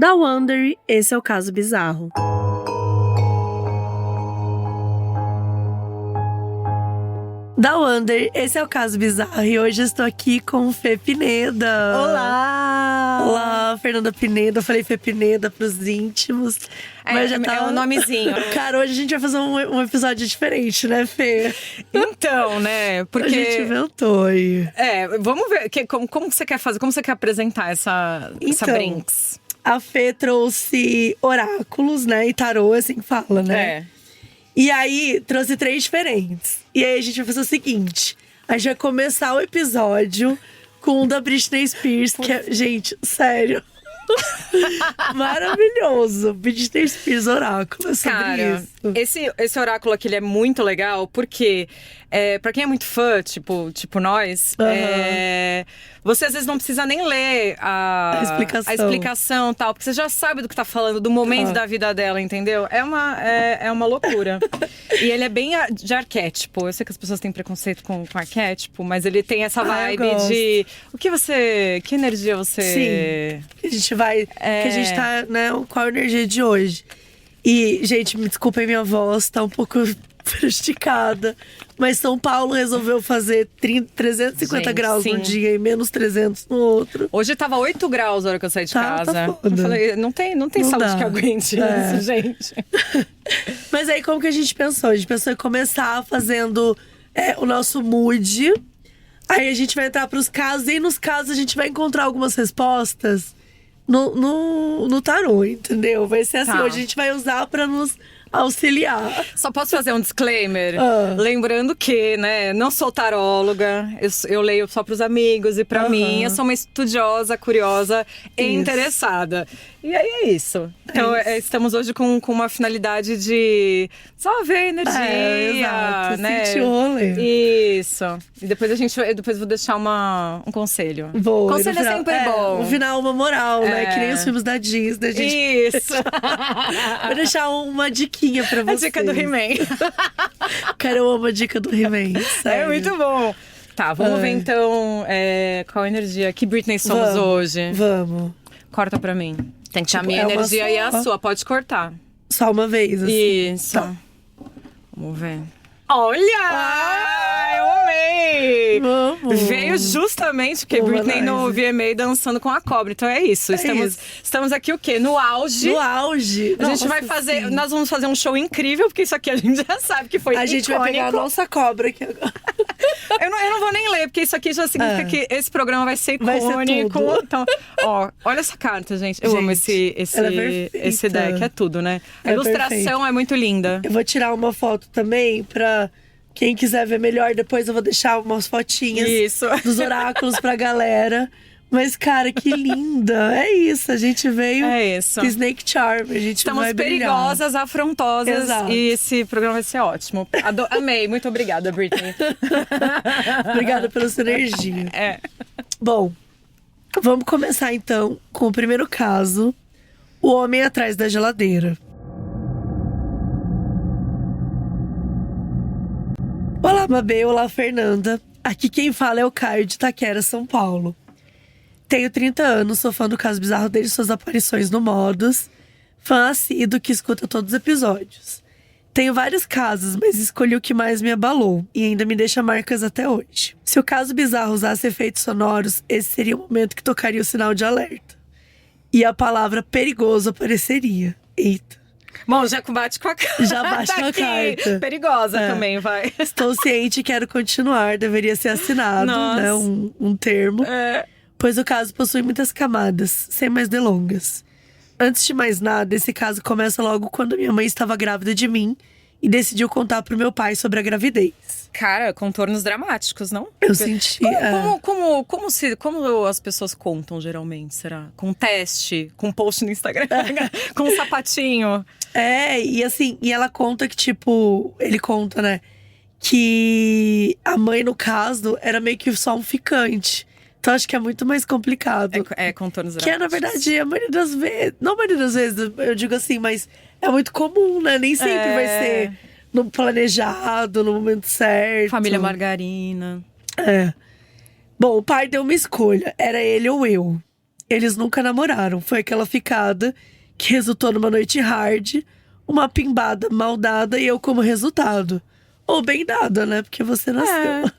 Da Wonder, esse é o Caso Bizarro. Da Wonder, esse é o Caso Bizarro e hoje eu estou aqui com Fê Pineda. Olá! Olá, Fernanda Pineda. Eu falei Fê Pineda pros íntimos. Mas já tá... É um nomezinho. Cara, hoje a gente vai fazer um episódio diferente, né, Fê? Então, né? Porque… A gente inventou aí. Vamos ver como você quer fazer, como você quer apresentar essa Brinks. A Fê trouxe oráculos, né? E tarô, assim que fala, né? E aí, trouxe 3 diferentes. E aí, a gente vai fazer o seguinte. A gente vai começar o episódio com o da Britney Spears. Que é, gente, sério. Maravilhoso. Britney Spears oráculo, é sobre Cara, isso. esse oráculo aqui, ele é muito legal. Porque, pra quem é muito fã, tipo nós… você às vezes não precisa nem ler a explicação e tal. Porque você já sabe do que tá falando, do momento da vida dela, entendeu? É uma loucura. E ele é bem de arquétipo. Eu sei que as pessoas têm preconceito com arquétipo, mas ele tem essa vibe de… Que energia você… Sim, que a gente vai… Que a gente tá, né, qual a energia de hoje. E, gente, me desculpem, minha voz tá um pouco esticada. Mas São Paulo resolveu fazer 350 graus num dia e menos 300 no outro. Hoje tava 8 graus na hora que eu saí de casa. Tá foda. Eu falei, não tem saúde que aguente isso, gente. Mas aí, como que a gente pensou? A gente pensou em começar fazendo o nosso mood. Aí a gente vai entrar pros casos. E nos casos a gente vai encontrar algumas respostas no tarô, entendeu? Vai ser assim, hoje a gente vai usar pra nos auxiliar. Só posso fazer um disclaimer? Lembrando que, né, não sou taróloga. Eu leio só pros amigos e pra mim. Eu sou uma estudiosa, curiosa e interessada. E aí é isso. Então, estamos hoje com uma finalidade de só ver a energia, exato. né? Sentir o rolê. Isso. E depois eu vou deixar um conselho. Conselho é sempre bom. No final, uma moral, né? Que nem os filmes da Disney. Isso. Vou deixar uma diquinha pra vocês. A dica do He-Man. Cara, eu amo a dica do He-Man, sério. É muito bom. Tá, vamos ver então qual a energia. Que Britney somos hoje? Vamos. Corta pra mim. Tem que ter a minha energia e a sua. Pode cortar. Só uma vez, assim. Isso. Tá. Vamos ver. Olha! Eu amei! Vamos. Veio justamente porque Britney no VMA dançando com a cobra. Então é isso. Estamos aqui o quê? No auge. No auge. A gente vai fazer… Nós vamos fazer um show incrível, porque isso aqui a gente já sabe que foi icônico. A gente vai pegar a nossa cobra aqui agora. Eu não vou nem ler, porque isso aqui já significa que esse programa vai ser icônico. Vai ser tudo. Então, olha essa carta, gente. Eu amo esse deck, é tudo, né? A ilustração é muito linda. Eu vou tirar uma foto também pra… Quem quiser ver melhor, depois eu vou deixar umas fotinhas dos oráculos pra galera. Mas, cara, que linda! É isso, a gente veio com Snake Charm. A gente Estamos vai perigosas, afrontosas. Exato. E esse programa vai ser ótimo. Amei, muito obrigada, Britney. Obrigada pela sua energia. Bom, vamos começar então com o primeiro caso. O homem atrás da geladeira. Olá, Mabê. Olá, Fernanda. Aqui quem fala é o Caio de Itaquera, São Paulo. Tenho 30 anos, sou fã do Caso Bizarro desde suas aparições no Modos. Fã assíduo que escuta todos os episódios. Tenho vários casos, mas escolhi o que mais me abalou e ainda me deixa marcas até hoje. Se o Caso Bizarro usasse efeitos sonoros, esse seria o momento que tocaria o sinal de alerta. E a palavra perigoso apareceria. Eita. Bom, já bate com a carta. Já bate com a carta. Perigosa também, vai. Estou ciente e quero continuar. Deveria ser assinado, né? Um termo. Pois o caso possui muitas camadas, sem mais delongas. Antes de mais nada, esse caso começa logo quando minha mãe estava grávida de mim e decidiu contar pro meu pai sobre a gravidez. Cara, contornos dramáticos, não? Eu senti. Como as pessoas contam geralmente? Será? Com teste, com post no Instagram, com um sapatinho. E assim, e ela conta que, tipo, ele conta, né? Que a mãe, no caso, era meio que só um ficante. Então acho que é muito mais complicado. Contornos dramáticos. Que na verdade, a maioria das vezes… Não a maioria das vezes, eu digo assim, mas é muito comum, né? Nem sempre vai ser no planejado, no momento certo. Família margarina. Bom, o pai deu uma escolha. Era ele ou eu. Eles nunca namoraram. Foi aquela ficada que resultou numa noite hard, uma pimbada mal dada e eu como resultado. Ou bem dada, né? Porque você nasceu.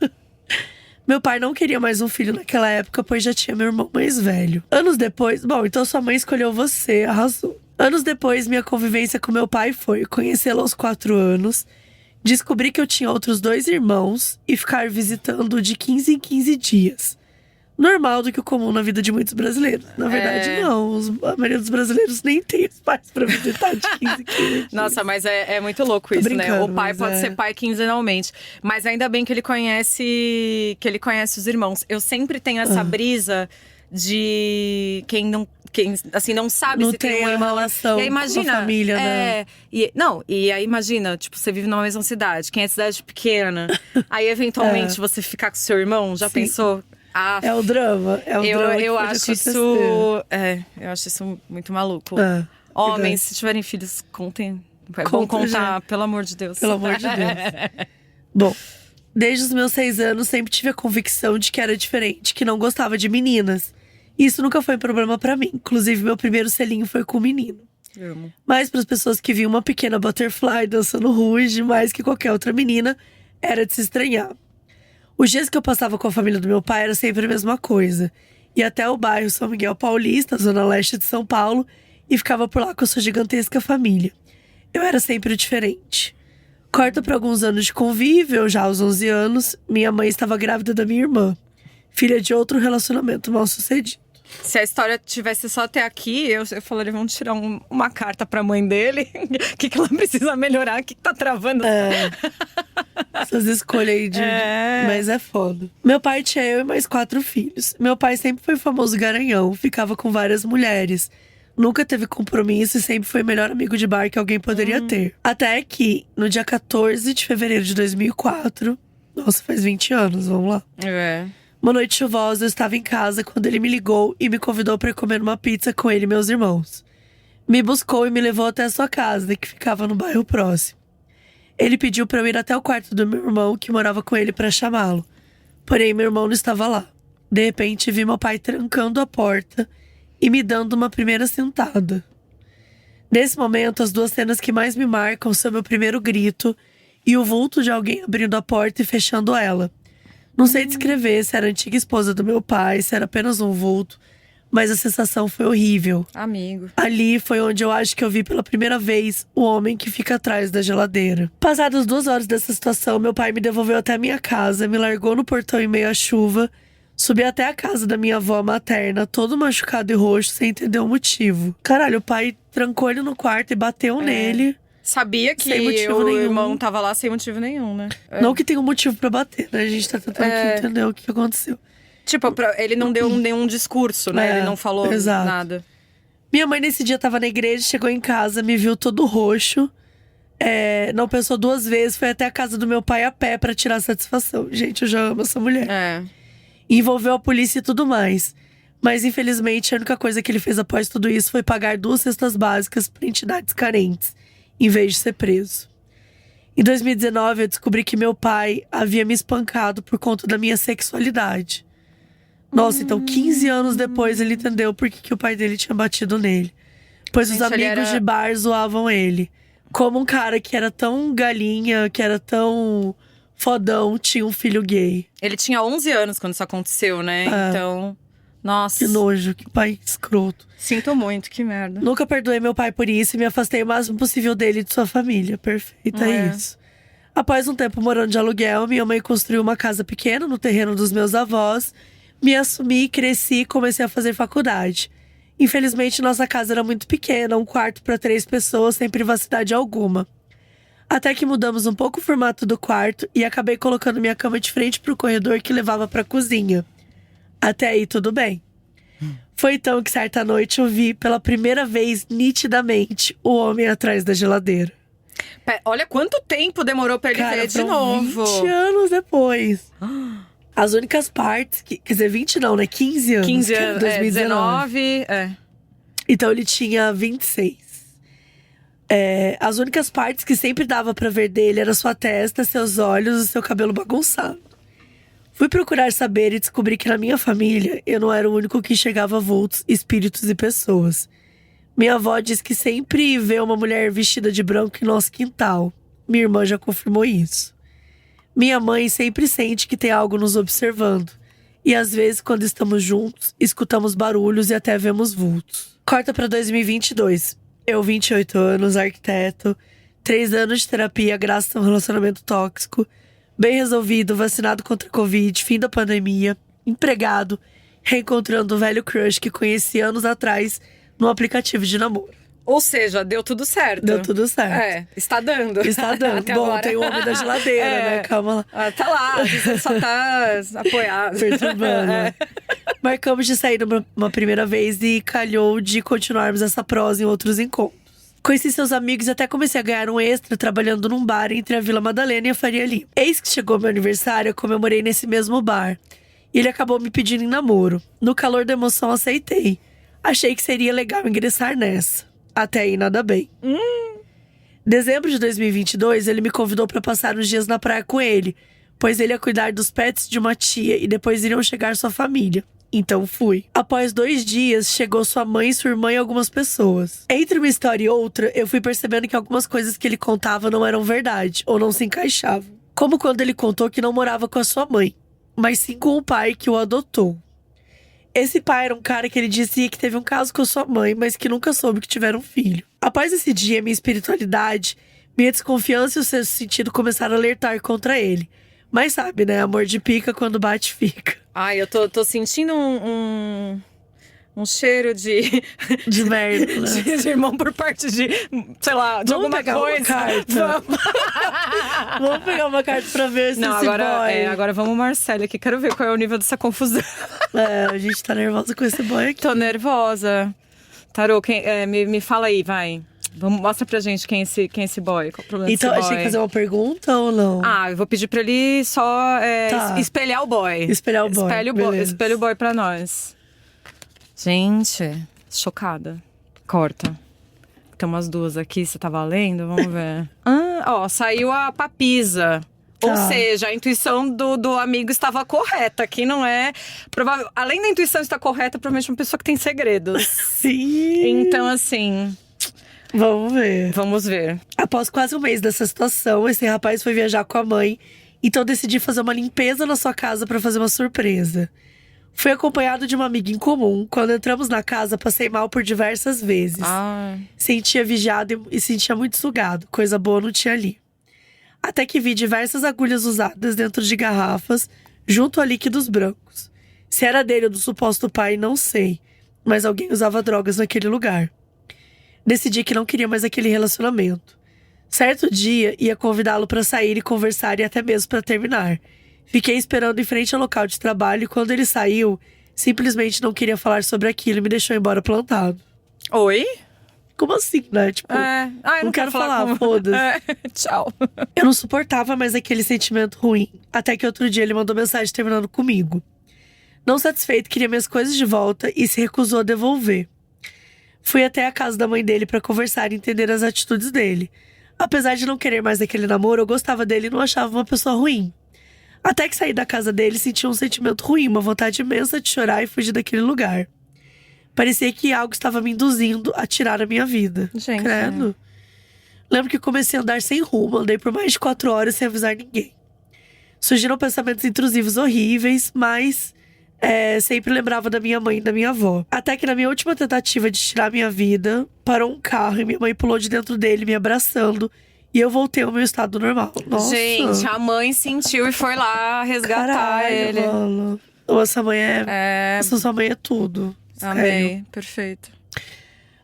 Meu pai não queria mais um filho naquela época, pois já tinha meu irmão mais velho. Anos depois… Bom, então sua mãe escolheu você, arrasou. Anos depois, minha convivência com meu pai foi conhecê-lo aos 4 anos, descobri que eu tinha outros 2 irmãos e ficar visitando de 15 em 15 dias. Normal do que o comum na vida de muitos brasileiros. Na verdade, não. A maioria dos brasileiros nem tem os pais pra visitar de 15 em 15 dias. Nossa, mas é muito louco isso, né? O pai pode ser pai quinzenalmente. Mas ainda bem que ele conhece os irmãos. Eu sempre tenho essa brisa de quem assim, não sabe não se tem uma relação e aí, imagina, com a família, né? E aí imagina, tipo, você vive numa mesma cidade. Quem é cidade pequena. Aí, eventualmente, você ficar com seu irmão. Já pensou? É o drama. Eu acho isso. Eu acho isso muito maluco. Homens, se tiverem filhos, contem. Vão contar, pelo amor de Deus. Pelo amor de Deus. Bom, desde os meus 6 anos, sempre tive a convicção de que era diferente, que não gostava de meninas. E isso nunca foi um problema pra mim. Inclusive, meu primeiro selinho foi com um menino. Amo. Mas para as pessoas que viam uma pequena butterfly dançando ruge, mais que qualquer outra menina, era de se estranhar. Os dias que eu passava com a família do meu pai era sempre a mesma coisa. Ia até o bairro São Miguel Paulista, zona leste de São Paulo, e ficava por lá com a sua gigantesca família. Eu era sempre diferente. Corta para alguns anos de convívio, já aos 11 anos, minha mãe estava grávida da minha irmã, filha de outro relacionamento mal sucedido. Se a história tivesse só até aqui, eu falaria, vamos tirar uma carta pra mãe dele. O que ela precisa melhorar, o que tá travando. Essas escolhas aí de… Mas é foda. Meu pai tinha eu e mais 4 filhos. Meu pai sempre foi famoso garanhão, ficava com várias mulheres. Nunca teve compromisso e sempre foi o melhor amigo de bar que alguém poderia ter. Até que, no dia 14 de fevereiro de 2004… Nossa, faz 20 anos, vamos lá. Uma noite chuvosa, eu estava em casa quando ele me ligou e me convidou para ir comer uma pizza com ele e meus irmãos. Me buscou e me levou até a sua casa, que ficava no bairro próximo. Ele pediu para eu ir até o quarto do meu irmão, que morava com ele, para chamá-lo. Porém, meu irmão não estava lá. De repente, vi meu pai trancando a porta e me dando uma primeira sentada. Nesse momento, as 2 cenas que mais me marcam são meu primeiro grito e o vulto de alguém abrindo a porta e fechando ela. Não sei descrever se era a antiga esposa do meu pai, se era apenas um vulto, mas a sensação foi horrível. Amigo. Ali foi onde eu acho que eu vi pela primeira vez o homem que fica atrás da geladeira. Passadas 2 horas dessa situação, meu pai me devolveu até a minha casa, me largou no portão em meio à chuva, subi até a casa da minha avó materna, todo machucado e roxo, sem entender o motivo. Caralho, o pai trancou ele no quarto e bateu nele. Sabia que o irmão tava lá sem motivo nenhum, né? Não que tenha um motivo pra bater, né? A gente tá tentando aqui entender o que aconteceu. Tipo, ele não deu nenhum discurso, né? Ele não falou nada. Minha mãe nesse dia tava na igreja, chegou em casa, me viu todo roxo. Não pensou 2 vezes, foi até a casa do meu pai a pé pra tirar satisfação. Gente, eu já amo essa mulher. Envolveu a polícia e tudo mais. Mas infelizmente a única coisa que ele fez após tudo isso foi pagar 2 cestas básicas pra entidades carentes, em vez de ser preso. Em 2019, eu descobri que meu pai havia me espancado por conta da minha sexualidade. Nossa, então 15 anos depois ele entendeu por que o pai dele tinha batido nele. Pois os amigos de bar zoavam ele. Como um cara que era tão galinha, que era tão fodão, tinha um filho gay. Ele tinha 11 anos quando isso aconteceu, né? Então… Nossa. Que nojo, que pai escroto. Sinto muito, que merda. Nunca perdoei meu pai por isso e me afastei o máximo possível dele e de sua família. Perfeito, é isso. Após um tempo morando de aluguel, minha mãe construiu uma casa pequena no terreno dos meus avós. Me assumi, cresci e comecei a fazer faculdade. Infelizmente, nossa casa era muito pequena, um quarto para 3 pessoas, sem privacidade alguma. Até que mudamos um pouco o formato do quarto e acabei colocando minha cama de frente pro corredor que levava pra cozinha. Até aí, tudo bem. Foi então que certa noite eu vi pela primeira vez, nitidamente, o homem atrás da geladeira. Olha quanto tempo demorou pra ele ver de novo. 20 anos depois. As únicas partes… quer dizer, 20 não, né? 15 anos. 15 anos, 2019, Então ele tinha 26. As únicas partes que sempre dava pra ver dele era sua testa, seus olhos e seu cabelo bagunçado. Fui procurar saber e descobri que na minha família eu não era o único que enxergava vultos, espíritos e pessoas. Minha avó diz que sempre vê uma mulher vestida de branco em nosso quintal. Minha irmã já confirmou isso. Minha mãe sempre sente que tem algo nos observando. E às vezes, quando estamos juntos, escutamos barulhos e até vemos vultos. Corta para 2022. Eu, 28 anos, arquiteto, 3 anos de terapia graças a um relacionamento tóxico, bem resolvido, vacinado contra a Covid, fim da pandemia, empregado, reencontrando o velho crush que conheci anos atrás no aplicativo de namoro. Ou seja, deu tudo certo. Deu tudo certo. Está dando. Está dando. Até Bom, agora. tem o homem da geladeira, né? Calma lá. Tá lá, você só tá apoiado. Perturbando. Marcamos de sair uma primeira vez e calhou de continuarmos essa prosa em outros encontros. Conheci seus amigos e até comecei a ganhar um extra trabalhando num bar entre a Vila Madalena e a Faria Lima. Eis que chegou meu aniversário, eu comemorei nesse mesmo bar. E ele acabou me pedindo em namoro. No calor da emoção, aceitei. Achei que seria legal ingressar nessa. Até aí, nada bem. Dezembro de 2022, ele me convidou para passar uns dias na praia com ele, pois ele ia cuidar dos pets de uma tia e depois iriam chegar sua família. Então fui. Após 2 dias, chegou sua mãe, sua irmã e algumas pessoas. Entre uma história e outra, eu fui percebendo que algumas coisas que ele contava não eram verdade, ou não se encaixavam. Como quando ele contou que não morava com a sua mãe, mas sim com o pai que o adotou. Esse pai era um cara que ele dizia que teve um caso com a sua mãe, mas que nunca soube que tiveram um filho. Após esse dia, minha espiritualidade, minha desconfiança e o sexto sentido começaram a alertar contra ele. Mas sabe, né? Amor de pica, quando bate, fica. Ai, eu tô sentindo um cheiro de merda, né? de irmão por parte de, sei lá, de Vamos alguma pegar coisa. Uma carta. Vamos pegar uma carta pra ver se não, esse agora, boy… agora vamos Marcele aqui. Quero ver qual é o nível dessa confusão. A gente tá nervosa com esse boy aqui. Tô nervosa. Tarô, me fala aí, vai. Mostra pra gente quem é esse boy. Qual o problema Então, desse boy? achei que fazer uma pergunta ou não? Ah, eu vou pedir pra ele só espelhar o boy. Espelhar o boy. Espelha o boy pra nós. Gente, chocada. Corta. Tem umas duas aqui, você tá valendo? Vamos ver. Saiu a papisa. Ou seja, a intuição do amigo estava correta. Aqui não é provável. Além da intuição estar correta, provavelmente uma pessoa que tem segredos. Sim. Então, assim… Vamos ver. Após quase um mês dessa situação, esse rapaz foi viajar com a mãe. Então decidi fazer uma limpeza na sua casa para fazer uma surpresa. Fui acompanhado de uma amiga em comum. Quando entramos na casa, passei mal por diversas vezes. Sentia vigiado e sentia muito sugado. Coisa boa não tinha ali. Até que vi diversas agulhas usadas dentro de garrafas, junto a líquidos brancos. Se era dele ou do suposto pai, não sei. Mas alguém usava drogas naquele lugar. Decidi que não queria mais aquele relacionamento. Certo dia, ia convidá-lo para sair e conversar e até mesmo para terminar. Fiquei esperando em frente ao local de trabalho e quando ele saiu, simplesmente não queria falar sobre aquilo e me deixou embora plantado. Oi? Como assim, né? Tipo, eu não quero falar, foda-se. Tchau. Eu não suportava mais aquele sentimento ruim. Até que outro dia ele mandou mensagem terminando comigo. Não satisfeito, queria minhas coisas de volta e se recusou a devolver. Fui até a casa da mãe dele pra conversar e entender as atitudes dele. Apesar de não querer mais aquele namoro, eu gostava dele e não achava uma pessoa ruim. Até que saí da casa dele e senti um sentimento ruim, uma vontade imensa de chorar e fugir daquele lugar. Parecia que algo estava me induzindo a tirar a minha vida. Gente. Credo. Lembro que comecei a andar sem rumo, andei por mais de 4 horas sem avisar ninguém. Surgiram pensamentos intrusivos horríveis, mas… sempre lembrava da minha mãe e da minha avó. Até que na minha última tentativa de tirar minha vida, parou um carro e minha mãe pulou de dentro dele, me abraçando. E eu voltei ao meu estado normal. Nossa. Gente, a mãe sentiu e foi lá resgatar Caralho, ele. Mano. Nossa, mãe sua mãe é tudo. Amei, Sério. perfeito.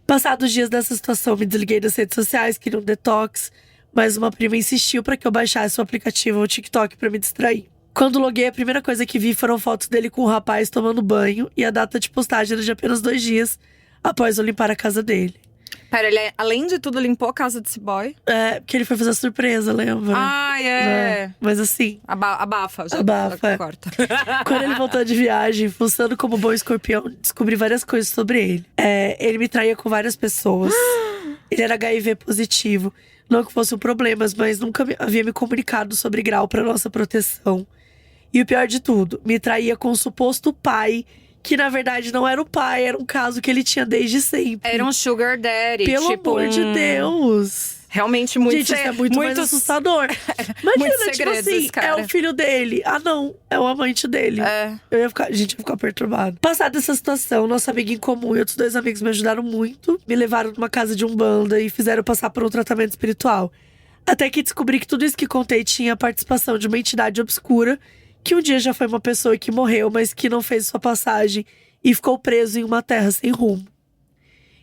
Passados os dias dessa situação, me desliguei das redes sociais, queria um detox. Mas uma prima insistiu pra que eu baixasse o aplicativo ou o TikTok pra me distrair. Quando loguei, a primeira coisa que vi foram fotos dele com um rapaz tomando banho. E a data de postagem era de apenas 2 dias após eu limpar a casa dele. Pera, ele além de tudo limpou a casa desse boy? Porque ele foi fazer surpresa, lembra? Mas assim… Abafa. Abafa. Corta. Quando ele voltou de viagem, funcionando como bom escorpião, descobri várias coisas sobre ele. Ele me traía com várias pessoas. Ele era HIV positivo. Não que fosse um problema, mas nunca havia me comunicado sobre grau pra nossa proteção. E o pior de tudo, me traía com o suposto pai, que na verdade não era o pai, era um caso que ele tinha desde sempre. Era um sugar daddy. Pelo tipo, amor de Deus. Realmente muito… Gente, isso é muito mais assustador. Imagina, tipo assim, cara. é o filho dele. Ah, não, é o amante dele. A gente ia ficar perturbado. Passada essa situação, nossa amiga em comum e outros 2 amigos me ajudaram muito. Me levaram numa casa de umbanda e fizeram passar por um tratamento espiritual. Até que descobri que tudo isso que contei tinha a participação de uma entidade obscura, que um dia já foi uma pessoa que morreu, mas que não fez sua passagem e ficou preso em uma terra sem rumo.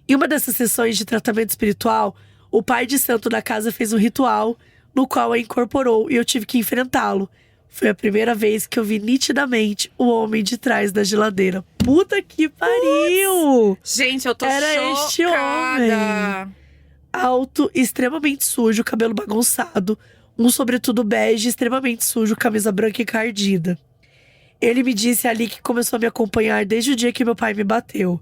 Em uma dessas sessões de tratamento espiritual, o pai de santo da casa fez um ritual no qual a incorporou e eu tive que enfrentá-lo. Foi a primeira vez que eu vi nitidamente o homem de trás da geladeira. Puta que pariu! Gente, eu tô Era chocada. este homem. Alto, extremamente sujo, cabelo bagunçado, um sobretudo bege, extremamente sujo, camisa branca encardida. Ele me disse ali que começou a me acompanhar desde o dia que meu pai me bateu,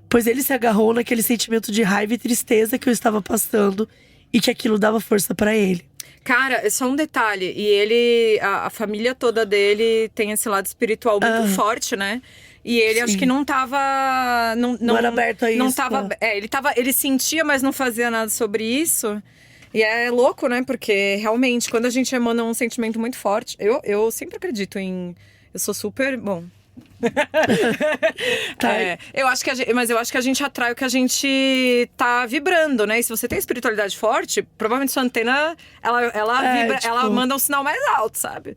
pois ele se agarrou naquele sentimento de raiva e tristeza que eu estava passando e que aquilo dava força pra ele. Cara, é só um detalhe. E ele, a família toda dele tem esse lado espiritual muito forte, né? E ele, acho que não tava… Não era aberto a isso. Não tava, ele sentia, mas não fazia nada sobre isso. E é louco, né? Porque realmente, quando a gente emana um sentimento muito forte… Eu sempre acredito em… Eu sou super… Bom… eu acho que a gente atrai o que a gente tá vibrando, né? E se você tem espiritualidade forte, provavelmente sua antena, ela vibra, tipo, ela manda um sinal mais alto, sabe?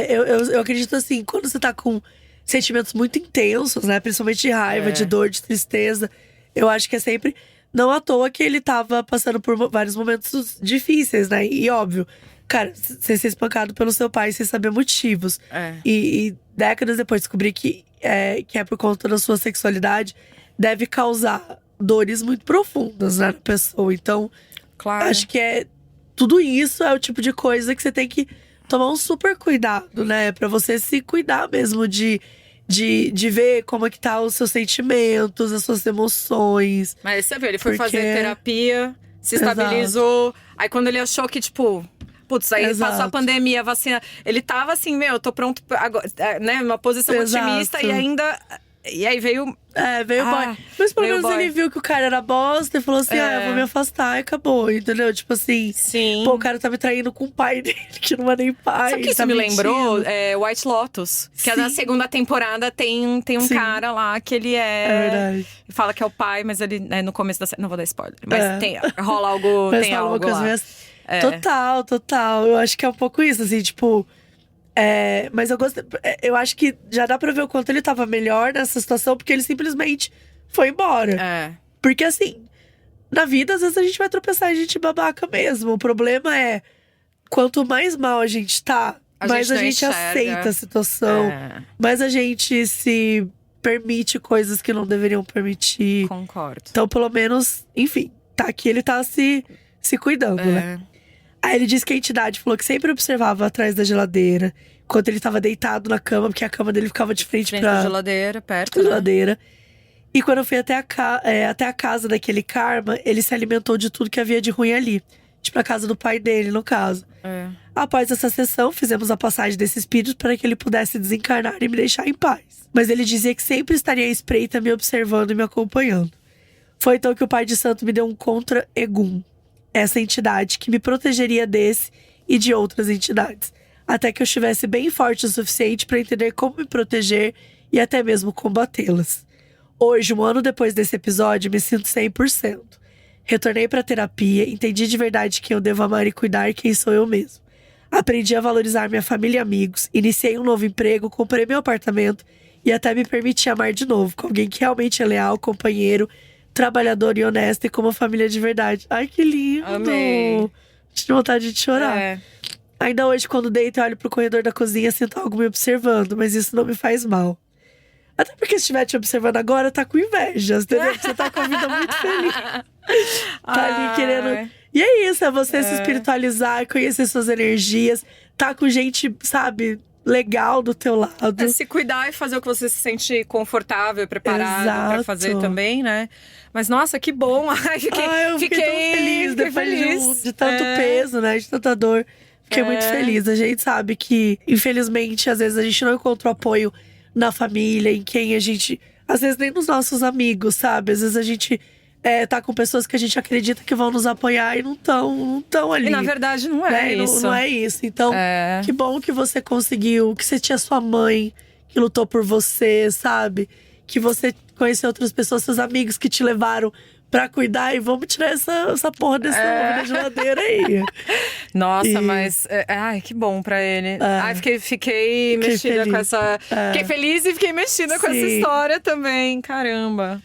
Eu acredito assim, quando você tá com sentimentos muito intensos, né? Principalmente de raiva, de dor, de tristeza. Eu acho que é sempre… Não à toa que ele tava passando por vários momentos difíceis, né? E óbvio, cara, você ser espancado pelo seu pai sem saber motivos. E décadas depois descobrir que é por conta da sua sexualidade, deve causar dores muito profundas, né, na pessoa. Então, claro, acho que tudo isso é o tipo de coisa que você tem que tomar um super cuidado, né? Pra você se cuidar mesmo de ver como é que tá os seus sentimentos, as suas emoções. Mas você vê, ele foi fazer terapia, se estabilizou. Aí quando ele achou que, tipo… Putz, aí passou a pandemia, a vacina. Ele tava assim, eu tô pronto agora, né? Uma posição otimista e ainda… E aí veio… veio o boy. Mas pelo menos ele viu que o cara era bosta e falou assim, eu vou me afastar e acabou, entendeu? Tipo assim, sim. Pô, o cara tá me traindo com o pai dele, que não é nem pai. Sabe o que isso me lembrou? White Lotus. Que é da segunda temporada, tem um cara lá que ele é verdade. Fala que é o pai, mas ele, no começo da série… Não vou dar spoiler, mas rola algo, mas tem algo lá. Total. Eu acho que é um pouco isso, assim, tipo… mas eu acho que já dá pra ver o quanto ele tava melhor nessa situação, porque ele simplesmente foi embora. Porque assim, na vida, às vezes a gente vai tropeçar e a gente babaca mesmo. O problema é, quanto mais mal a gente tá, mais a gente aceita a situação. Mais a gente se permite coisas que não deveriam permitir. Concordo. Então, pelo menos, enfim, tá aqui, ele tá se cuidando, né? Aí ele disse que a entidade falou que sempre observava atrás da geladeira, enquanto ele tava deitado na cama, porque a cama dele ficava de frente pra geladeira, perto da geladeira. E quando eu fui até a casa daquele karma, ele se alimentou de tudo que havia de ruim ali. Tipo, a casa do pai dele, no caso. Após essa sessão, fizemos a passagem desse espírito para que ele pudesse desencarnar e me deixar em paz. Mas ele dizia que sempre estaria à espreita, me observando e me acompanhando. Foi então que o pai de santo me deu um contra-egum. Essa entidade que me protegeria desse e de outras entidades. Até que eu estivesse bem forte o suficiente para entender como me proteger e até mesmo combatê-las. Hoje, 1 ano depois desse episódio, me sinto 100%. Retornei para a terapia, entendi de verdade quem eu devo amar e cuidar e quem sou eu mesmo. Aprendi a valorizar minha família e amigos, iniciei um novo emprego, comprei meu apartamento e até me permiti amar de novo, com alguém que realmente é leal, companheiro, trabalhador e honesto e com uma família de verdade. Ai, que lindo! Amei. Tive vontade de chorar. Ainda hoje, quando deito e olho pro corredor da cozinha, sinto algo me observando, mas isso não me faz mal. Até porque se estiver te observando agora, tá com inveja, entendeu? Você tá com a vida muito feliz. Tá ali querendo… E é isso, é você se espiritualizar, conhecer suas energias. Tá com gente, sabe… legal do teu lado. Se cuidar e fazer o que você se sente confortável, preparado pra fazer também, né? Mas nossa, que bom! Eu fiquei tão feliz depois de tanto peso, né? De tanta dor. Fiquei muito feliz. A gente sabe que, infelizmente, às vezes a gente não encontra o apoio na família, em quem a gente… Às vezes nem nos nossos amigos, sabe? Às vezes a gente tá com pessoas que a gente acredita que vão nos apoiar e não estão ali. E na verdade não é isso. Não é isso. Então, que bom que você conseguiu, que você tinha sua mãe que lutou por você, sabe? Que você conheceu outras pessoas, seus amigos que te levaram pra cuidar. E vamos tirar essa porra desse nome da geladeira aí. Nossa, mas… ai, que bom pra ele. Ai, fiquei mexida feliz. com essa… Fiquei feliz e fiquei mexida com essa história também. Caramba.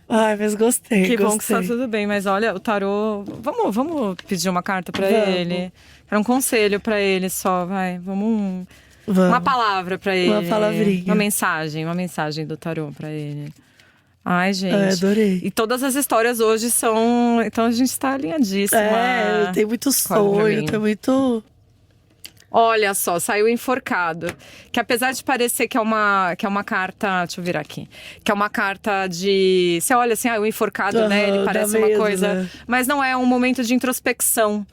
Ai, mas gostei. Que bom que está tudo bem. Mas olha, o tarô… Vamos pedir uma carta pra ele? Quero um conselho pra ele só, vai. Vamos. Uma palavra pra ele. Uma palavrinha. Uma mensagem do tarô pra ele. Ai, gente. Adorei. E todas as histórias hoje são… Então a gente tá alinhadíssima. Tem muito sonho, tem muito… Olha só, saiu enforcado. Que apesar de parecer que é uma carta… Deixa eu virar aqui. Que é uma carta de… Você olha assim, o enforcado, né? Ele parece uma coisa… Mas não, é um momento de introspecção.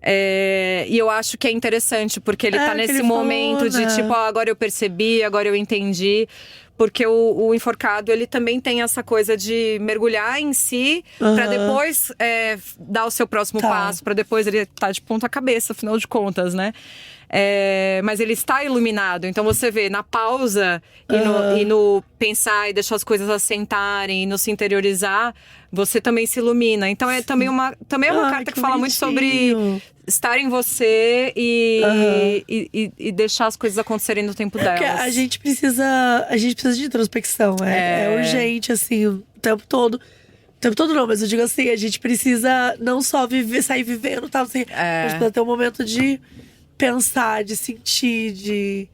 E eu acho que é interessante, porque ele tá nesse momento de tipo… agora eu percebi, agora eu entendi. Porque o enforcado, ele também tem essa coisa de mergulhar em si… pra depois dar o seu próximo passo. Pra depois ele tá de ponta cabeça, afinal de contas, né? Mas ele está iluminado. Então você vê, na pausa e no pensar e deixar as coisas assentarem e no se interiorizar, você também se ilumina. Então é também uma carta que fala muito sobre estar em você e deixar as coisas acontecerem no tempo delas. Porque a gente precisa de introspecção. É urgente, assim, o tempo todo. O tempo todo não, mas eu digo assim, a gente precisa não só sair vivendo, tal, assim, a gente precisa ter um momento de pensar, de sentir,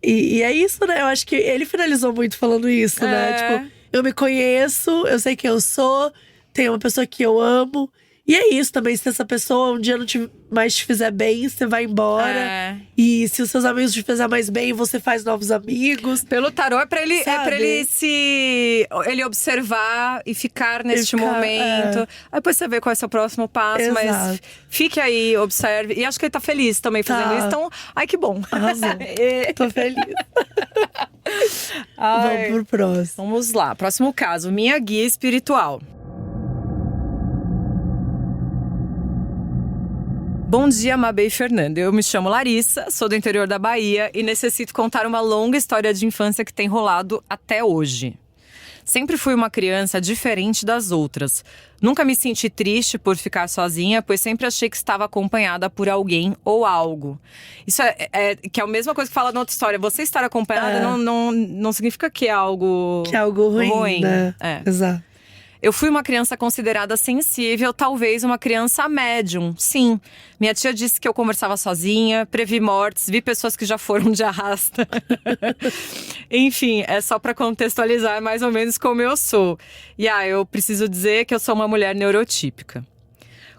E é isso, né? Eu acho que ele finalizou muito falando isso, né? Tipo, eu me conheço, eu sei quem eu sou, tem uma pessoa que eu amo. E é isso também, se essa pessoa um dia não mais te fizer bem, você vai embora. E se os seus amigos te fizerem mais bem, você faz novos amigos. Pelo tarô é pra ele ele observar e ficar neste momento. Aí depois você vê qual é o seu próximo passo. Mas fique aí, observe. E acho que ele tá feliz também fazendo isso. Então, ai, que bom. Arrasou. Tô feliz. Vamos pro próximo. Vamos lá, próximo caso. Minha guia espiritual. Bom dia, Mabê e Fernanda. Eu me chamo Larissa, sou do interior da Bahia e necessito contar uma longa história de infância que tem rolado até hoje. Sempre fui uma criança diferente das outras. Nunca me senti triste por ficar sozinha, pois sempre achei que estava acompanhada por alguém ou algo. Isso que é a mesma coisa que fala na outra história. Você estar acompanhada não significa que é algo… Que é algo ruim, né? Exato. Eu fui uma criança considerada sensível, talvez uma criança médium, sim. Minha tia disse que eu conversava sozinha, previ mortes, vi pessoas que já foram de arrasta. Enfim, é só para contextualizar mais ou menos como eu sou. E eu preciso dizer que eu sou uma mulher neurotípica.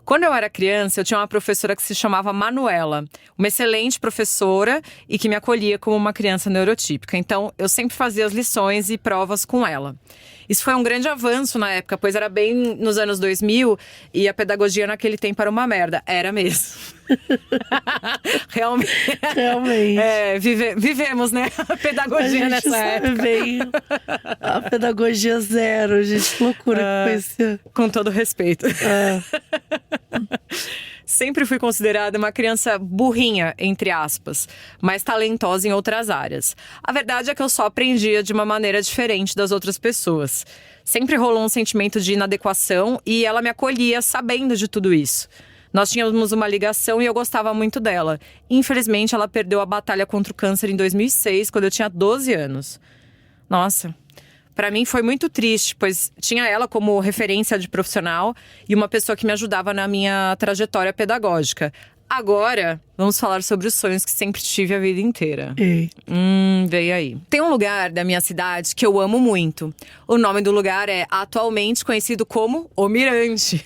Quando eu era criança, eu tinha uma professora que se chamava Manuela, uma excelente professora e que me acolhia como uma criança neurotípica. Então, eu sempre fazia as lições e provas com ela. Isso foi um grande avanço na época, pois era bem nos anos 2000 e a pedagogia naquele tempo era uma merda. Era mesmo. Realmente. Vivemos, né? A pedagogia nessa época. Bem a pedagogia zero, gente. Que loucura que foi isso. Com todo respeito. Sempre fui considerada uma criança burrinha, entre aspas, mas talentosa em outras áreas. A verdade é que eu só aprendia de uma maneira diferente das outras pessoas. Sempre rolou um sentimento de inadequação e ela me acolhia sabendo de tudo isso. Nós tínhamos uma ligação e eu gostava muito dela. Infelizmente, ela perdeu a batalha contra o câncer em 2006, quando eu tinha 12 anos. Nossa… Para mim foi muito triste, pois tinha ela como referência de profissional e uma pessoa que me ajudava na minha trajetória pedagógica. Agora, vamos falar sobre os sonhos que sempre tive a vida inteira. Veio aí. Tem um lugar da minha cidade que eu amo muito. O nome do lugar é atualmente conhecido como O Mirante.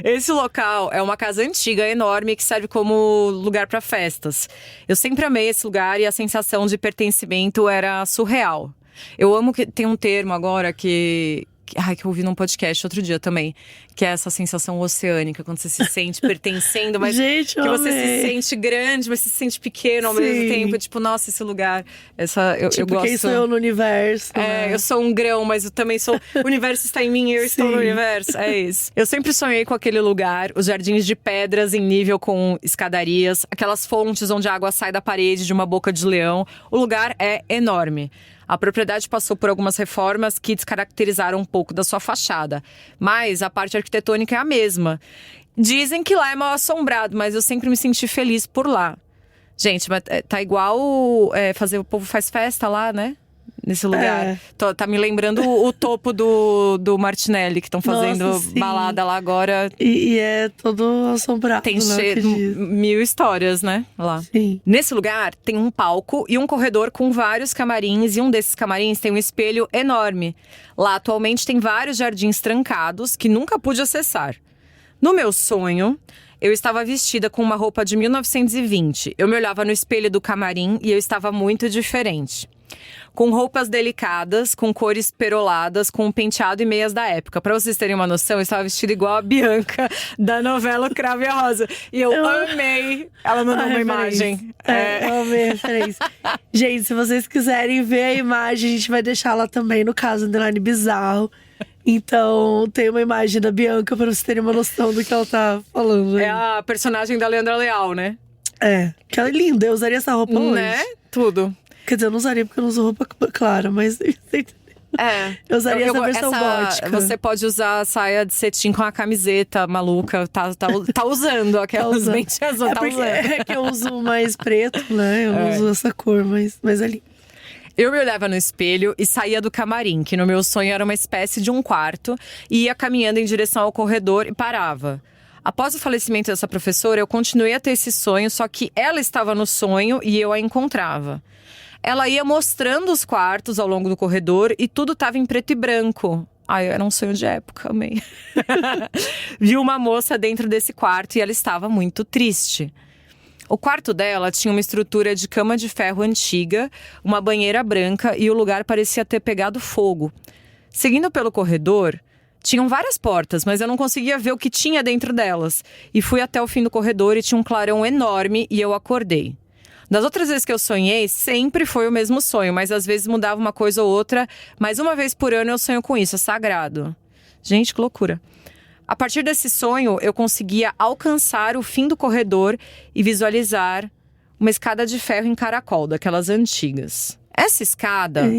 Esse local é uma casa antiga, enorme, que serve como lugar para festas. Eu sempre amei esse lugar e a sensação de pertencimento era surreal. Eu amo que tem um termo agora que que eu ouvi num podcast outro dia também. Que é essa sensação oceânica, quando você se sente pertencendo, mas Gente, que você se sente grande, mas se sente pequeno ao mesmo tempo. Tipo, nossa, esse lugar. Eu gosto. Quem sou eu no universo? Eu sou um grão, mas eu também sou. O universo está em mim e eu estou no universo. É isso. Eu sempre sonhei com aquele lugar, os jardins de pedras em nível com escadarias, aquelas fontes onde a água sai da parede de uma boca de leão. O lugar é enorme. A propriedade passou por algumas reformas que descaracterizaram um pouco da sua fachada, mas a parte arquitetônica é a mesma. Dizem que lá é mal assombrado, mas eu sempre me senti feliz por lá. Gente, mas tá igual o povo faz festa lá, né? Nesse lugar. Tá me lembrando o topo do Martinelli, que estão fazendo balada lá agora. E é todo assombrado. Tem mil histórias, né? Lá. Sim. Nesse lugar tem um palco e um corredor com vários camarins. E um desses camarins tem um espelho enorme. Lá atualmente tem vários jardins trancados que nunca pude acessar. No meu sonho, eu estava vestida com uma roupa de 1920. Eu me olhava no espelho do camarim e eu estava muito diferente. Com roupas delicadas, com cores peroladas, com um penteado e meias da época. Pra vocês terem uma noção, eu estava vestida igual a Bianca da novela O Cravo e a Rosa. E eu amei. Ela mandou uma imagem. Eu amei a referência. Gente, se vocês quiserem ver a imagem, a gente vai deixar lá também no caso Underline Bizarro. Então, tem uma imagem da Bianca pra vocês terem uma noção do que ela tá falando. É a personagem da Leandra Leal, né? Que ela é linda. Eu usaria essa roupa hoje. Né? Tudo. Quer dizer, eu não usaria porque eu não uso roupa clara, mas… Eu usaria essa versão gótica. Você pode usar a saia de cetim com a camiseta maluca. Tá usando aquelas bem azul, tá usando. É que eu uso mais preto, né? Eu não uso essa cor, mas ali. Eu me olhava no espelho e saía do camarim, que no meu sonho era uma espécie de um quarto, e ia caminhando em direção ao corredor e parava. Após o falecimento dessa professora, eu continuei a ter esse sonho, só que ela estava no sonho e eu a encontrava. Ela ia mostrando os quartos ao longo do corredor e tudo estava em preto e branco. Era um sonho de época, amei. Vi uma moça dentro desse quarto e ela estava muito triste. O quarto dela tinha uma estrutura de cama de ferro antiga, uma banheira branca e o lugar parecia ter pegado fogo. Seguindo pelo corredor, tinham várias portas, mas eu não conseguia ver o que tinha dentro delas. E fui até o fim do corredor e tinha um clarão enorme e eu acordei. Das outras vezes que eu sonhei, sempre foi o mesmo sonho, mas às vezes mudava uma coisa ou outra. Mas uma vez por ano eu sonho com isso, é sagrado. Gente, que loucura. A partir desse sonho, eu conseguia alcançar o fim do corredor e visualizar uma escada de ferro em caracol, daquelas antigas. Essa escada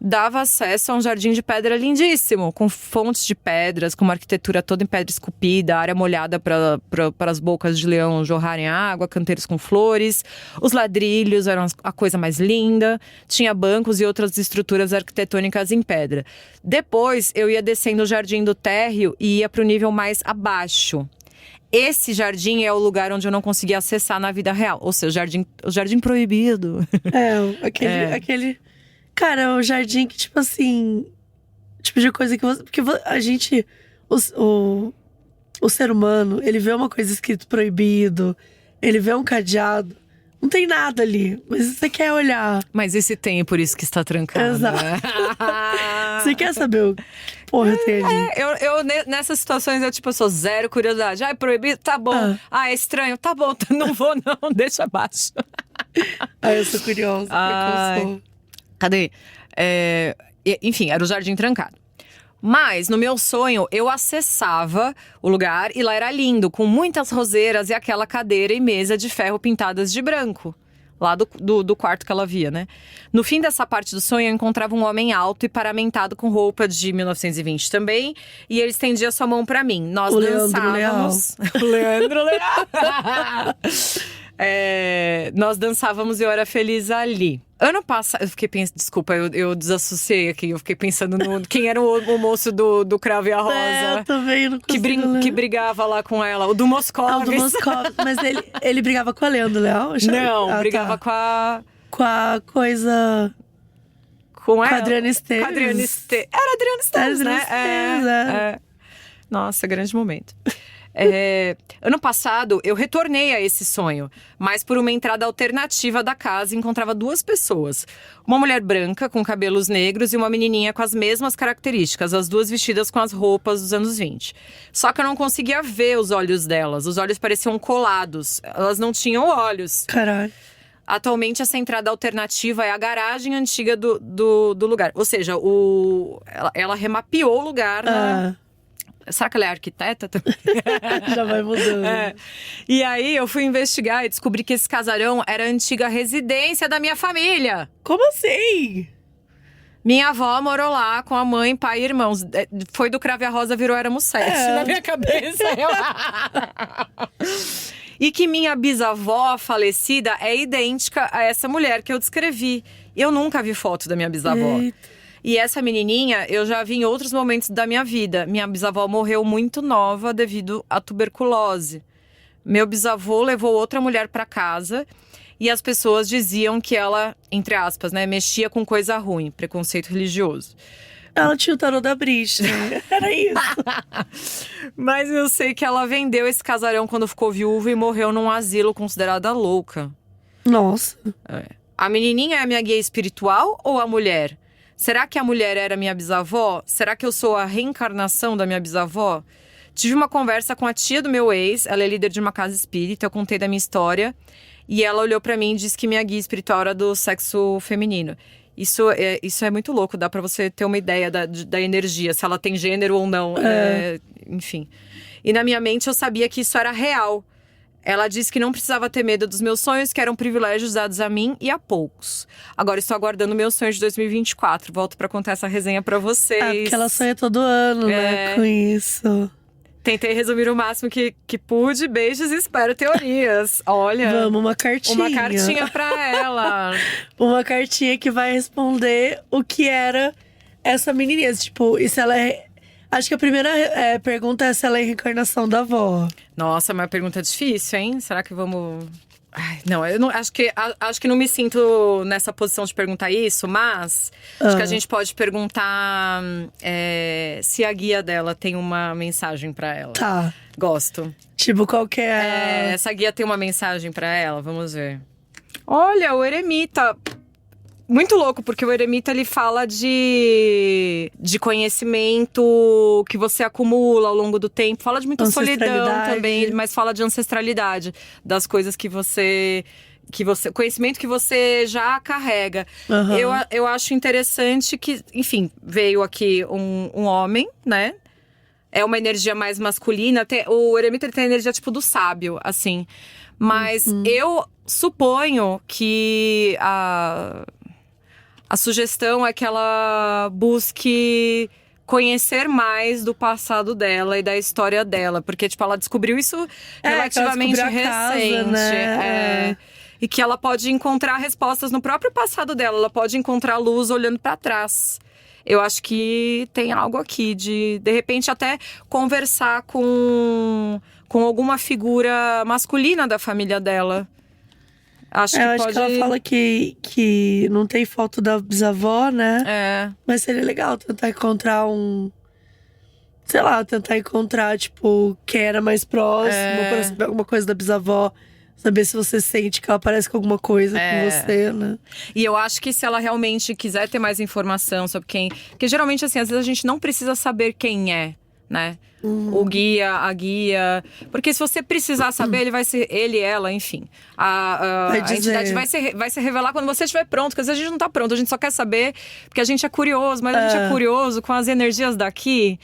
dava acesso a um jardim de pedra lindíssimo, com fontes de pedras, com uma arquitetura toda em pedra esculpida, área molhada para as bocas de leão jorrarem água, canteiros com flores. Os ladrilhos eram a coisa mais linda. Tinha bancos e outras estruturas arquitetônicas em pedra. Depois, eu ia descendo o jardim do térreo e ia para o nível mais abaixo. Esse jardim é o lugar onde eu não conseguia acessar na vida real. Ou seja, o jardim proibido. Aquele… Cara, é um jardim que, tipo assim… Tipo de coisa que você… Porque a gente… O ser humano, ele vê uma coisa escrito proibido, ele vê um cadeado, não tem nada ali, mas você quer olhar. Mas esse tem, por isso que está trancado. Exato. Você quer saber o que porra tem ali. Eu nessas situações, eu sou zero curiosidade. É proibido? Tá bom. É estranho? Tá bom, não vou não, deixa abaixo. Eu sou curiosa, Cadê? Enfim, era o jardim trancado. Mas, no meu sonho, eu acessava o lugar e lá era lindo, com muitas roseiras e aquela cadeira e mesa de ferro pintadas de branco. Lá do quarto que ela via, né? No fim dessa parte do sonho, eu encontrava um homem alto e paramentado com roupa de 1920 também. E ele estendia sua mão pra mim. Nós dançávamos. O Leandro Leal. Nós dançávamos e eu era feliz ali. Ano passado, eu fiquei pensando… Desculpa, eu desassociei aqui. Eu fiquei pensando no… Quem era o moço do Cravo e a Rosa? Eu também não consigo que brigava lá com ela. O do Moscovis. O do Moscovis. Mas ele brigava com a Leandro Leal? Não, brigava com a… Com a coisa… Com ela? Com a Adriana Esteves. Era a Adriana Esteves, né? Nossa, grande momento. Ano passado, eu retornei a esse sonho, mas por uma entrada alternativa da casa, encontrava 2 pessoas. Uma mulher branca, com cabelos negros, e uma menininha com as mesmas características, as 2 vestidas com as roupas dos anos 20. Só que eu não conseguia ver os olhos delas, os olhos pareciam colados, elas não tinham olhos. Caralho. Atualmente, essa entrada alternativa é a garagem antiga do lugar. Ou seja, ela remapeou o lugar. Será que ela é arquiteta também? Já vai mudando. E aí, eu fui investigar e descobri que esse casarão era a antiga residência da minha família. Como assim? Minha avó morou lá com a mãe, pai e irmãos. Foi do Crave a Rosa, virou Éramos 7 na minha cabeça. E que minha bisavó falecida é idêntica a essa mulher que eu descrevi. Eu nunca vi foto da minha bisavó. Eita. E essa menininha eu já vi em outros momentos da minha vida. Minha bisavó morreu muito nova devido à tuberculose. Meu bisavô levou outra mulher para casa e as pessoas diziam que ela, entre aspas, né, mexia com coisa ruim, preconceito religioso. Ela tinha o tarô da Bricha. Era isso. Mas eu sei que ela vendeu esse casarão quando ficou viúva e morreu num asilo considerada louca. Nossa. A menininha é a minha guia espiritual ou a mulher? Será que a mulher era minha bisavó? Será que eu sou a reencarnação da minha bisavó? Tive uma conversa com a tia do meu ex, ela é líder de uma casa espírita, eu contei da minha história. E ela olhou pra mim e disse que minha guia espiritual era do sexo feminino. Isso é muito louco, dá pra você ter uma ideia da energia, se ela tem gênero ou não, enfim. E na minha mente eu sabia que isso era real. Ela disse que não precisava ter medo dos meus sonhos, que eram privilégios dados a mim e a poucos. Agora estou aguardando o meu sonho de 2024, volto pra contar essa resenha pra vocês. Porque ela sonha todo ano, né, com isso. Tentei resumir o máximo que pude. Beijos e espero teorias. Olha. Vamos, uma cartinha. Uma cartinha pra ela. Uma cartinha que vai responder o que era essa menininha. Tipo, e se ela é… Acho que a primeira pergunta é se ela é reencarnação da avó. Nossa, mas pergunta difícil, hein? Será que vamos… Ai, não, eu não, acho que não me sinto nessa posição de perguntar isso, mas acho que a gente pode perguntar se a guia dela tem uma mensagem pra ela. Tá. Gosto. Tipo, qual que é… Essa guia tem uma mensagem pra ela, vamos ver. Olha, o eremita… Muito louco, porque o eremita, ele fala de conhecimento que você acumula ao longo do tempo. Fala de muita solidão também, mas fala de ancestralidade. Das coisas que você… conhecimento que você já carrega. Eu acho interessante que, enfim, veio aqui um homem, né? É uma energia mais masculina. O eremita, ele tem a energia tipo do sábio, assim. Mas eu suponho que a sugestão é que ela busque conhecer mais do passado dela e da história dela. Porque, tipo, ela descobriu isso relativamente recente. Casa, né? E que ela pode encontrar respostas no próprio passado dela. Ela pode encontrar luz olhando pra trás. Eu acho que tem algo aqui de repente, até conversar com alguma figura masculina da família dela. Acho que ela fala que não tem foto da bisavó, né? Mas seria legal tentar encontrar tipo, quem era mais próximo, pra saber alguma coisa da bisavó. Saber se você sente que ela parece com alguma coisa com você, né? E eu acho que se ela realmente quiser ter mais informação sobre quem… Porque geralmente, assim, às vezes a gente não precisa saber quem é, né? O guia, a guia… Porque se você precisar saber, ela, enfim. A entidade vai se revelar quando você estiver pronto. Porque às vezes a gente não tá pronto, a gente só quer saber porque a gente é curioso. Mas a gente é curioso com as energias daqui.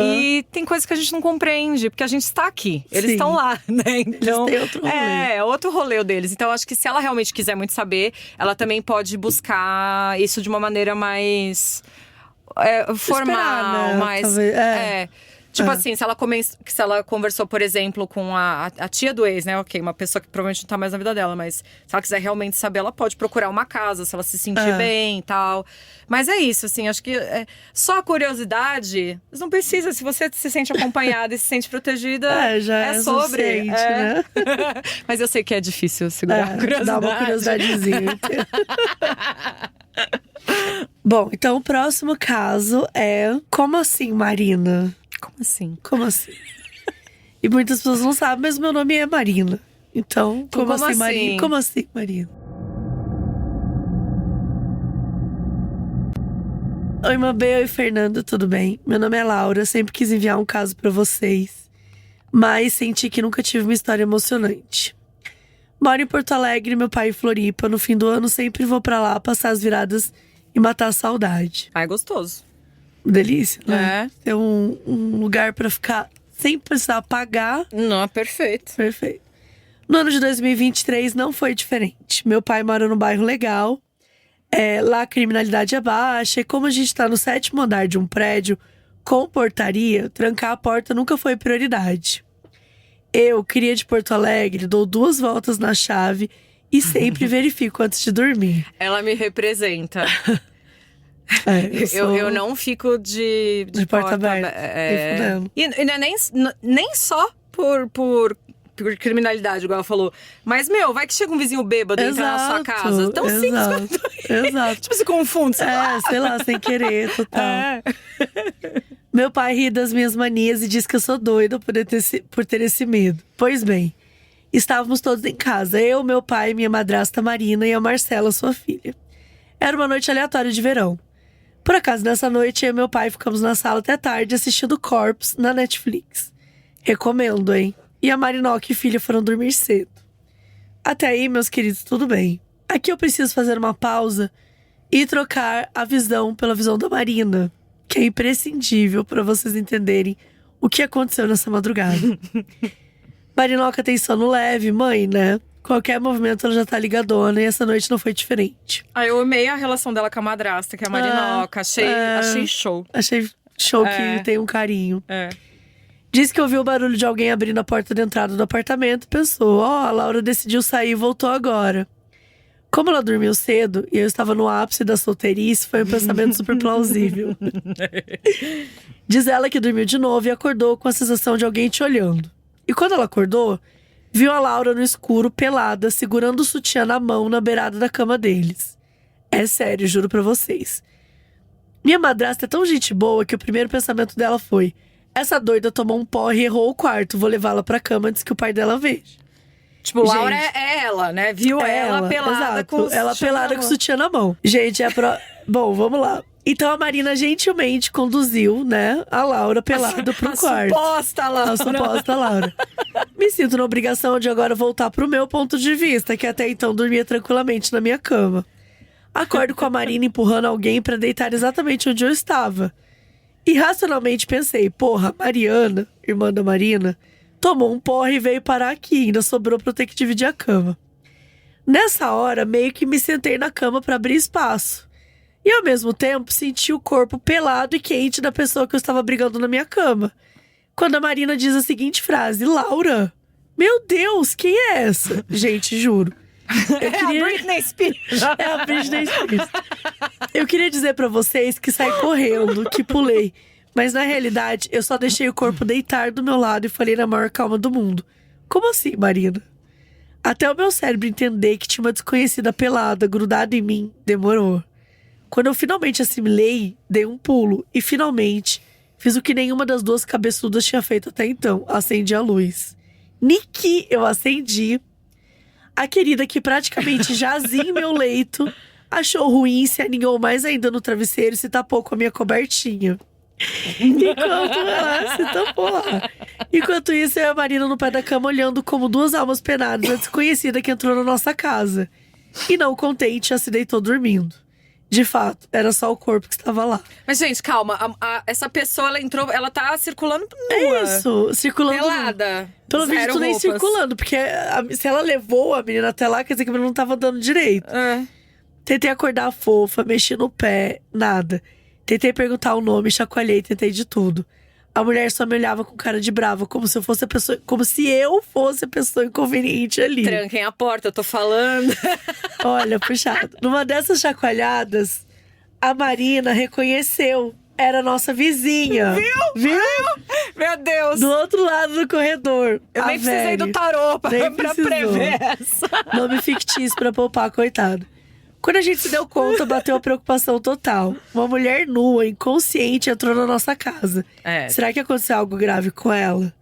E tem coisas que a gente não compreende, porque a gente está aqui. Eles estão lá, né? Então, eles têm outro rolê. Outro rolê deles. Então, acho que se ela realmente quiser muito saber, ela também pode buscar isso de uma maneira mais… formal, né? mais… Talvez, Tipo assim, se ela conversou, por exemplo, com a tia do ex, né? Ok, uma pessoa que provavelmente não tá mais na vida dela, mas se ela quiser realmente saber, ela pode procurar uma casa, se ela se sentir bem e tal. Mas é isso, assim, acho que só a curiosidade, não precisa, se você se sente acompanhada e se sente protegida, já é sobre. Né? Mas eu sei que é difícil segurar a curiosidade. Dá uma curiosidadezinha. Bom, então o próximo caso é… Como assim, Marina? Como assim? Como assim? E muitas pessoas não sabem, mas meu nome é Marina. Então, como assim, Marina? Como assim, Marina? Oi, Mabel e Fernando, tudo bem? Meu nome é Laura, sempre quis enviar um caso pra vocês, mas senti que nunca tive uma história emocionante. Moro em Porto Alegre, meu pai em Floripa. No fim do ano, sempre vou pra lá passar as viradas e matar a saudade. É gostoso. Delícia, né? Ter um lugar pra ficar sem precisar pagar. Não, perfeito. Perfeito. No ano de 2023 não foi diferente. Meu pai mora num bairro legal. Lá a criminalidade é baixa. E como a gente tá no 7º andar de um prédio com portaria, trancar a porta nunca foi prioridade. Eu, cria de Porto Alegre, dou 2 voltas na chave e sempre verifico antes de dormir. Ela me representa. Eu não fico de porta aberta. E não é nem só por criminalidade, igual ela falou. Mas, vai que chega um vizinho bêbado e entra na sua casa. Tão simples. Exato. Tipo, se confunde. Sei lá, sem querer, total. Meu pai ri das minhas manias e diz que eu sou doida por ter esse medo. Pois bem, estávamos todos em casa. Eu, meu pai, minha madrasta Marina e a Marcela, sua filha. Era uma noite aleatória de verão. Por acaso, nessa noite, eu e meu pai ficamos na sala até tarde assistindo Corpse na Netflix. Recomendo, hein? E a Marinoca e filha foram dormir cedo. Até aí, meus queridos, tudo bem. Aqui eu preciso fazer uma pausa e trocar a visão pela visão da Marina, que é imprescindível para vocês entenderem o que aconteceu nessa madrugada. Marinoca tem sono leve, mãe, né? Qualquer movimento ela já tá ligadona e essa noite não foi diferente. Eu amei a relação dela com a madrasta, que é a Marinoca. Achei show. Achei show que tem um carinho. Disse que ouviu o barulho de alguém abrindo a porta de entrada do apartamento e pensou: a Laura decidiu sair e voltou agora. Como ela dormiu cedo e eu estava no ápice da solteirice, foi um pensamento super plausível. Diz ela que dormiu de novo e acordou com a sensação de alguém te olhando. E quando ela acordou, viu a Laura no escuro, pelada, segurando o sutiã na mão na beirada da cama deles. É sério, juro pra vocês. Minha madrasta é tão gente boa que o primeiro pensamento dela foi: essa doida tomou um porre e errou o quarto, vou levá-la pra cama antes que o pai dela veja. Tipo, Laura é ela, né? Viu ela pelada com o ela pelada com o sutiã na mão. Gente, Bom, vamos lá. Então a Marina gentilmente conduziu, né, a Laura pelada pro quarto. A suposta Laura. Me sinto na obrigação de agora voltar pro meu ponto de vista, que até então dormia tranquilamente na minha cama. Acordo com a Marina empurrando alguém pra deitar exatamente onde eu estava. E racionalmente pensei: porra, Mariana, irmã da Marina, tomou um porre e veio parar aqui. Ainda sobrou pra eu ter que dividir a cama. Nessa hora, meio que me sentei na cama pra abrir espaço. E ao mesmo tempo, senti o corpo pelado e quente da pessoa que eu estava brigando na minha cama. Quando a Marina diz a seguinte frase: Laura, meu Deus, quem é essa? Gente, juro. A Britney Spears. É a Britney Spears. Eu queria dizer pra vocês que saí correndo, que pulei. Mas na realidade, eu só deixei o corpo deitar do meu lado e falei na maior calma do mundo: como assim, Marina? Até o meu cérebro entender que tinha uma desconhecida pelada grudada em mim, demorou. Quando eu finalmente assimilei, dei um pulo e finalmente fiz o que nenhuma das duas cabeçudas tinha feito até então: acendi a luz. Niki, eu acendi. A querida, que praticamente jazia em meu leito, achou ruim e se aninhou mais ainda no travesseiro e se tapou com a minha cobertinha. Enquanto ela se tampou lá. Enquanto isso, eu e a Marina no pé da cama olhando como 2 almas penadas a desconhecida que entrou na nossa casa. E não contente, já se deitou dormindo. De fato, era só o corpo que estava lá. Mas, gente, calma. Essa pessoa, ela entrou, ela tá circulando nua. É isso, circulando. Pelada. Pelo visto, nem circulando. Porque se ela levou a menina até lá, quer dizer que a menina não tava andando direito. Tentei acordar a fofa, mexi no pé, nada. Tentei perguntar o nome, chacoalhei, tentei de tudo. A mulher só me olhava com cara de brava, como se eu fosse a pessoa inconveniente ali. Tranquem a porta, eu tô falando. Olha, puxado. Numa dessas chacoalhadas, a Marina reconheceu. Era a nossa vizinha. Viu? Meu Deus. Do outro lado do corredor. Eu nem precisei do tarô pra prever essa. Nome fictício pra poupar, coitado. Quando a gente se deu conta, bateu a preocupação total. Uma mulher nua, inconsciente, entrou na nossa casa. Será que aconteceu algo grave com ela?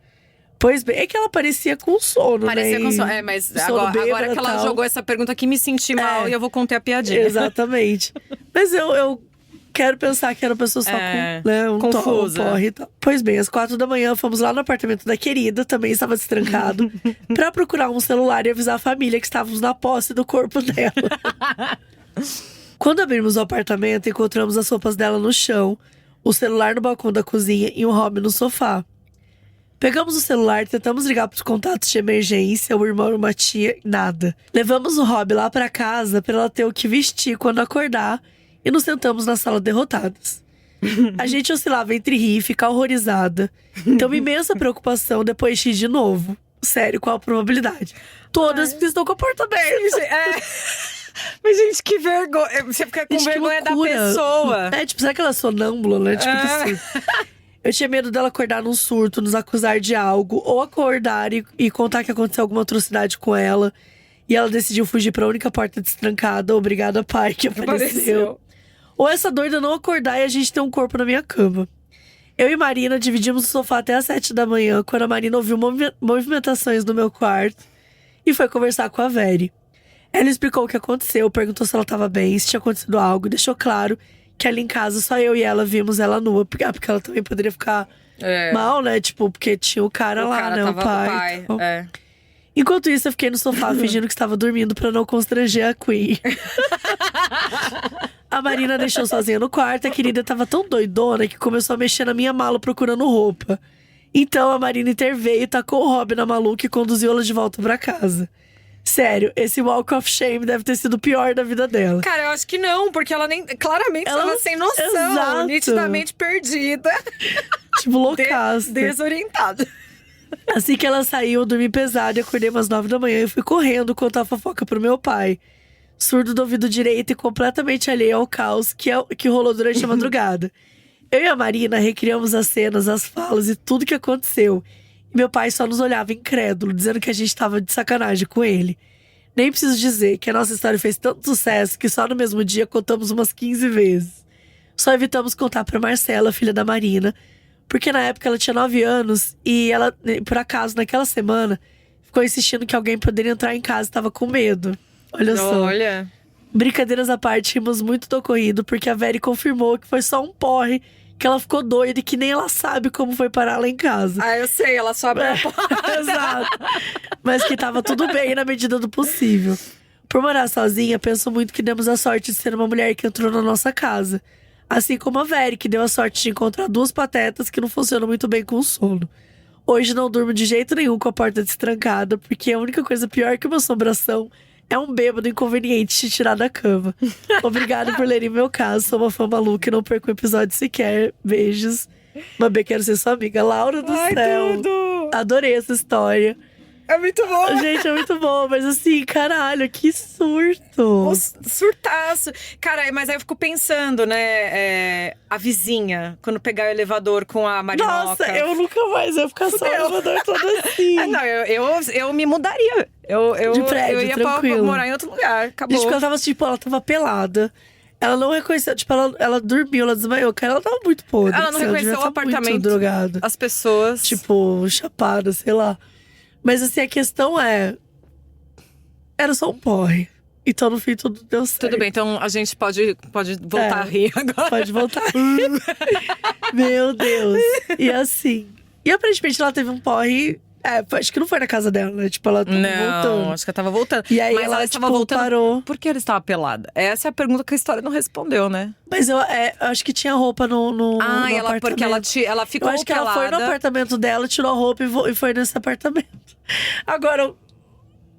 Pois bem, é que ela parecia com sono, Parecia né? com sono. Mas sono agora bêbada, que ela tal. jogou essa pergunta aqui, me senti mal e eu vou contar a piadinha. Exatamente. Mas eu quero pensar que era uma pessoa só com, né, confusa. Porre e tal. Pois bem, às 4 da manhã, fomos lá no apartamento da querida, também estava destrancado, pra procurar um celular e avisar a família que estávamos na posse do corpo dela. Quando abrimos o apartamento, encontramos as roupas dela no chão, o celular no balcão da cozinha e um hobby no sofá. Pegamos o celular, tentamos ligar pros contatos de emergência, o irmão e uma tia, nada. Levamos o hobby lá pra casa pra ela ter o que vestir quando acordar e nos sentamos na sala derrotadas. A gente oscilava entre rir e ficar horrorizada. Então, imensa preocupação depois de rir de novo. Sério, qual a probabilidade? Todas estão com a porta aberta. Mas, gente, que vergonha. Você fica com vergonha da pessoa. Tipo, será que ela é sonâmbula, né? Tipo, que surto. Eu tinha medo dela acordar num surto, nos acusar de algo. Ou acordar e contar que aconteceu alguma atrocidade com ela. E ela decidiu fugir pra única porta destrancada. Obrigada, pai, que apareceu. Ou essa doida não acordar e a gente ter um corpo na minha cama. Eu e Marina dividimos o sofá até às 7 da manhã, quando a Marina ouviu movimentações no meu quarto e foi conversar com a Veri. Ela explicou o que aconteceu, perguntou se ela estava bem, se tinha acontecido algo, e deixou claro que ali em casa só eu e ela vimos ela nua, porque ela também poderia ficar mal, né? Tipo, porque tinha o cara lá, né? O pai. Então. Enquanto isso, eu fiquei no sofá fingindo que estava dormindo pra não constranger a Queen. A Marina deixou sozinha no quarto. A querida tava tão doidona que começou a mexer na minha mala procurando roupa. Então a Marina interveio, tacou o hobby na maluca e conduziu ela de volta pra casa. Sério, esse walk of shame deve ter sido o pior da vida dela. Cara, eu acho que não, porque ela nem… Claramente ela tava sem noção. Exato. Nitidamente perdida. Tipo, loucaça. Desorientada. Assim que ela saiu, eu dormi pesado e acordei umas 9 da manhã e fui correndo contar a fofoca pro meu pai. Surdo do ouvido direito e completamente alheio ao caos que rolou durante a madrugada. Eu e a Marina recriamos as cenas, as falas e tudo que aconteceu. E meu pai só nos olhava incrédulo, dizendo que a gente tava de sacanagem com ele. Nem preciso dizer que a nossa história fez tanto sucesso que só no mesmo dia contamos umas 15 vezes. Só evitamos contar pra Marcela, filha da Marina, porque na época ela tinha 9 anos e ela, por acaso, naquela semana, ficou insistindo que alguém poderia entrar em casa e tava com medo. Olha só. Olha. Brincadeiras à parte, rimos muito do ocorrido, porque a Veri confirmou que foi só um porre, que ela ficou doida e que nem ela sabe como foi parar lá em casa. Ah, eu sei, ela só abre a porta. Exato. Mas que tava tudo bem na medida do possível. Por morar sozinha, penso muito que demos a sorte de ser uma mulher que entrou na nossa casa. Assim como a Veri, que deu a sorte de encontrar duas patetas que não funcionam muito bem com o sono. Hoje não durmo de jeito nenhum com a porta destrancada, porque a única coisa pior que uma assombração é um bêbado inconveniente te tirar da cama. Obrigada por lerem meu caso. Sou uma fã maluca e não perco um episódio sequer. Beijos. Mabê, quero ser sua amiga. Laura do céu. Tudo. Adorei essa história. É muito bom. Gente, é muito bom. Mas assim, caralho, que surto. Surtaço. Cara, mas aí eu fico pensando, né? A vizinha, quando pegar o elevador com a Marinoca. Nossa, eu nunca mais ia ficar só no elevador todo assim. Não, eu me mudaria. De prédio, eu ia tranquilo. pra morar em outro lugar. Acabou. Gente, porque ela tava pelada. Ela não reconheceu, tipo, ela dormiu, ela desmaiou. Cara, ela tava muito podre. Ela não reconheceu o apartamento, muito drogada. as pessoas. Tipo, chapada, sei lá. Mas assim, a questão era só um porre. Então, no fim, tudo deu certo. Tudo bem, então a gente pode voltar a rir agora. Pode voltar a rir. Meu Deus. E assim… E aparentemente ela teve um porre… acho que não foi na casa dela, né? Tipo, ela tava voltando. Não, acho que ela tava voltando. E aí mas ela estava tipo, voltando. parou. Por que ela estava pelada? Essa é a pergunta que a história não respondeu, né? Mas eu acho que tinha roupa no apartamento. Porque ela ficou pelada. Eu acho que ela foi no apartamento dela, tirou a roupa e foi nesse apartamento. Agora,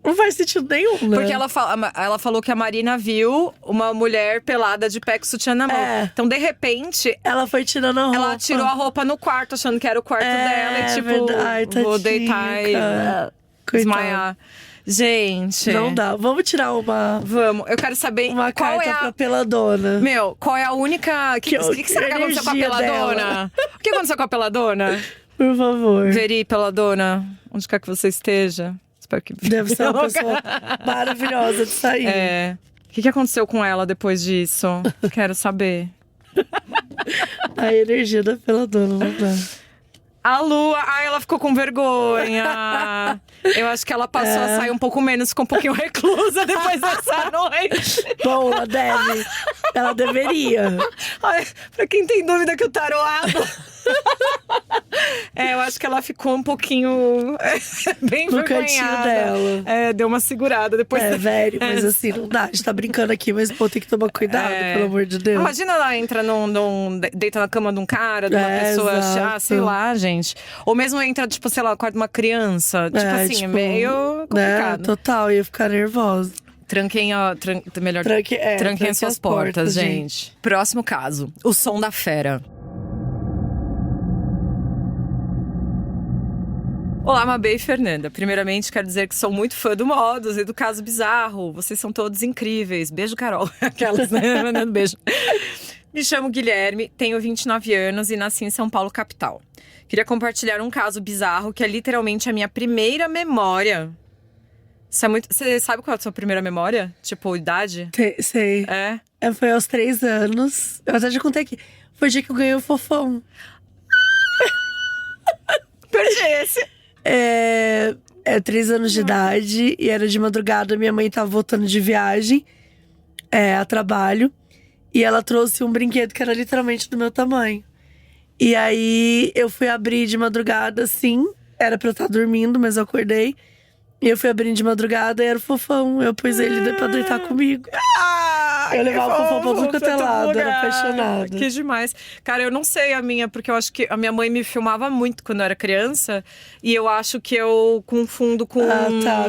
não faz sentido nenhum, né? Porque ela falou que a Marina viu uma mulher pelada de pé com sutiã na mão. Então, de repente… Ela foi tirando a roupa. Ela tirou a roupa no quarto, achando que era o quarto dela. E tipo, verdade, vou deitar e desmaiar. Gente… Não dá. Vamos tirar uma… Vamos. Eu quero saber uma qual carta é pra peladona. Meu, qual é a única… O que será que aconteceu com a peladona? O que aconteceu com a peladona? Por favor. Veri, peladona, onde quer que você esteja. Espero que… Deve ser uma pessoa maravilhosa de sair. O que aconteceu com ela depois disso? Quero saber. A energia da peladona, não dá. A Lua, ela ficou com vergonha. Eu acho que ela passou a sair um pouco menos, ficou um pouquinho reclusa depois dessa noite. Bom, ela deveria. Ai, pra quem tem dúvida que o taroado… eu acho que ela ficou um pouquinho bem no cantinho dela. Deu uma segurada depois. Velho, mas assim, não dá. A gente tá brincando aqui, mas pô, tem que tomar cuidado, pelo amor de Deus. Imagina ela entra deita na cama de um cara, de uma pessoa chata, sei lá, gente. Ou mesmo entra, tipo, sei lá, no quarto de uma criança. Tipo assim, tipo, é meio complicado. Total, ia ficar nervosa. Tranquem as suas portas, gente. Próximo caso, o som da fera. Olá, Mabê e Fernanda. Primeiramente, quero dizer que sou muito fã do Modos e do Caso Bizarro. Vocês são todos incríveis. Beijo, Carol. Aquelas, né? Mandando beijo. Me chamo Guilherme, tenho 29 anos e nasci em São Paulo, capital. Queria compartilhar um caso bizarro que é literalmente a minha primeira memória. Você sabe qual é a sua primeira memória? Tipo, idade? Sei. Foi aos 3 anos. Eu até já contei aqui. Foi o dia que eu ganhei o fofão. Perdi esse. 3 anos de idade e era de madrugada. Minha mãe tava voltando de viagem a trabalho. E ela trouxe um brinquedo que era literalmente do meu tamanho. E aí eu fui abrir de madrugada, assim. Era pra eu estar dormindo, mas eu acordei. E eu fui abrindo de madrugada e era o fofão. Eu pus ele pra deitar comigo. Eu levava o fofão pra tudo quanto é lado, era apaixonada. Que demais. Cara, eu não sei a minha, porque eu acho que a minha mãe me filmava muito quando eu era criança. E eu acho que eu confundo com…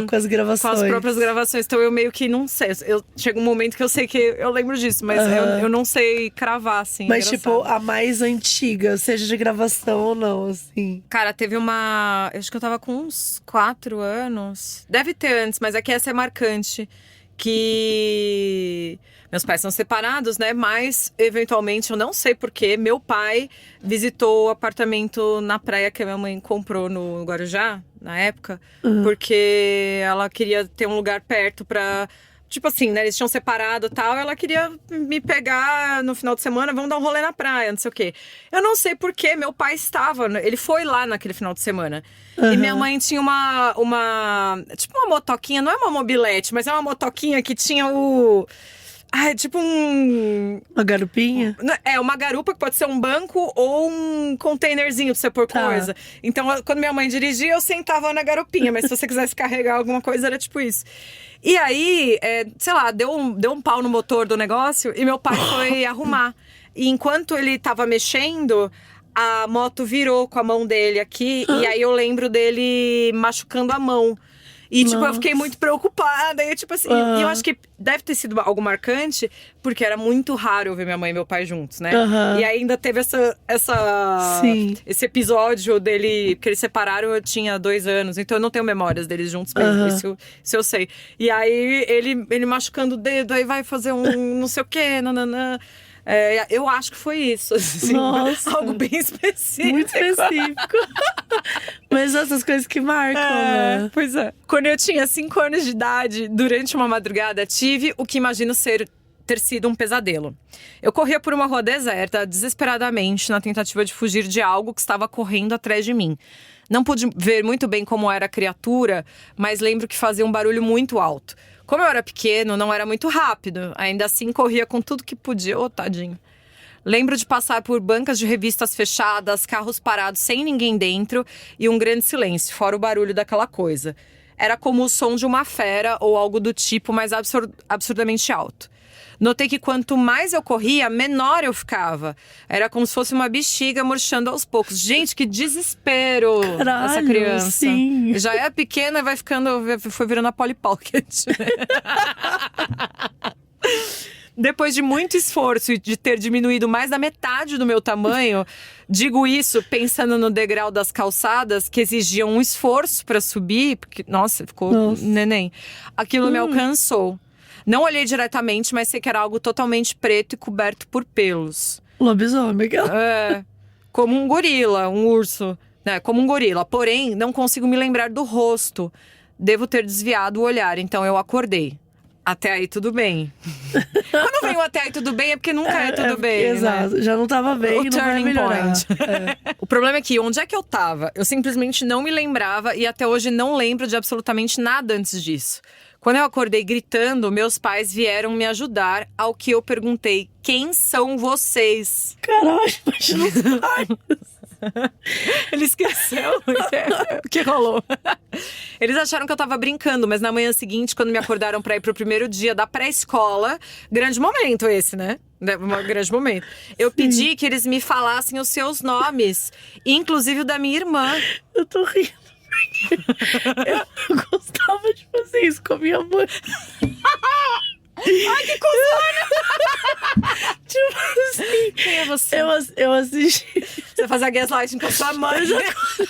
com as gravações. Com as próprias gravações. Então eu meio que não sei. Chega um momento que eu sei que eu lembro disso, mas eu não sei cravar, assim. Mas tipo, a mais antiga, seja de gravação ou não, assim. Cara, teve uma… Eu acho que eu tava com uns 4 anos. Deve ter antes, mas aqui essa é marcante. Que… Meus pais são separados, né? Mas, eventualmente, eu não sei porquê, meu pai visitou o apartamento na praia que a minha mãe comprou no Guarujá, na época. Porque ela queria ter um lugar perto pra… Tipo assim, né? Eles tinham separado e tal. Ela queria me pegar no final de semana, vamos dar um rolê na praia, não sei o quê. Eu não sei porquê, meu pai estava… Ele foi lá naquele final de semana. E minha mãe tinha uma… Tipo uma motoquinha, não é uma mobilete, mas é uma motoquinha que tinha o… é tipo uma garupinha? Uma garupa que pode ser um banco ou um containerzinho pra você pôr coisa. Então, quando minha mãe dirigia, eu sentava na garupinha. Mas se você quisesse carregar alguma coisa, era tipo isso. E aí, sei lá, deu um pau no motor do negócio e meu pai foi arrumar. E enquanto ele tava mexendo, a moto virou com a mão dele aqui. E aí eu lembro dele machucando a mão. E, tipo, eu fiquei muito preocupada. E, tipo assim, e eu acho que deve ter sido algo marcante, porque era muito raro eu ver minha mãe e meu pai juntos, né? E ainda teve esse episódio dele, que eles separaram, eu tinha 2 anos. Então eu não tenho memórias deles juntos mesmo, isso eu sei. E aí, ele machucando o dedo, aí vai fazer um não sei o quê, nananã. Eu acho que foi isso, assim. Nossa. Algo bem específico. Muito específico. Mas essas coisas que marcam, né? Pois é. Quando eu tinha 5 anos de idade, durante uma madrugada, tive o que imagino ter sido um pesadelo. Eu corria por uma rua deserta, desesperadamente, na tentativa de fugir de algo que estava correndo atrás de mim. Não pude ver muito bem como era a criatura, mas lembro que fazia um barulho muito alto. Como eu era pequeno, não era muito rápido. Ainda assim, corria com tudo que podia. Ô, tadinho. Lembro de passar por bancas de revistas fechadas, carros parados sem ninguém dentro e um grande silêncio, fora o barulho daquela coisa. Era como o som de uma fera ou algo do tipo, mas absurdamente alto. Notei que quanto mais eu corria, menor eu ficava. Era como se fosse uma bexiga murchando aos poucos. Gente, que desespero. Caralho, essa criança. Sim. Já é pequena e vai ficando… Foi virando a Polly Pocket. Depois de muito esforço e de ter diminuído mais da metade do meu tamanho, digo isso pensando no degrau das calçadas, que exigiam um esforço para subir, porque, nossa, ficou neném. Aquilo me alcançou. Não olhei diretamente, mas sei que era algo totalmente preto e coberto por pelos. Lobisomem. Como um gorila, um urso, né? Como um gorila. Porém, não consigo me lembrar do rosto. Devo ter desviado o olhar, então eu acordei. Até aí tudo bem. Quando vem o até aí tudo bem, é porque nunca é tudo bem, exato. né? Já não tava bem, O não vai turning melhorar. point. O problema é que onde é que eu tava? Eu simplesmente não me lembrava e até hoje não lembro de absolutamente nada antes disso. Quando eu acordei gritando, meus pais vieram me ajudar, ao que eu perguntei: quem são vocês? Caralho, imagina os pais. Ele esqueceu o que rolou. Eles acharam que eu tava brincando, mas na manhã seguinte, quando me acordaram pra ir pro primeiro dia da pré-escola, grande momento esse, né? Um grande momento. Eu pedi que eles me falassem os seus nomes, inclusive o da minha irmã. Eu tô rindo porque eu gostava de fazer isso com a minha mãe. Ai, que cuzona! Tipo assim, Quem é você? eu assisti. Você fazia gaslighting com a sua mãe. Eu já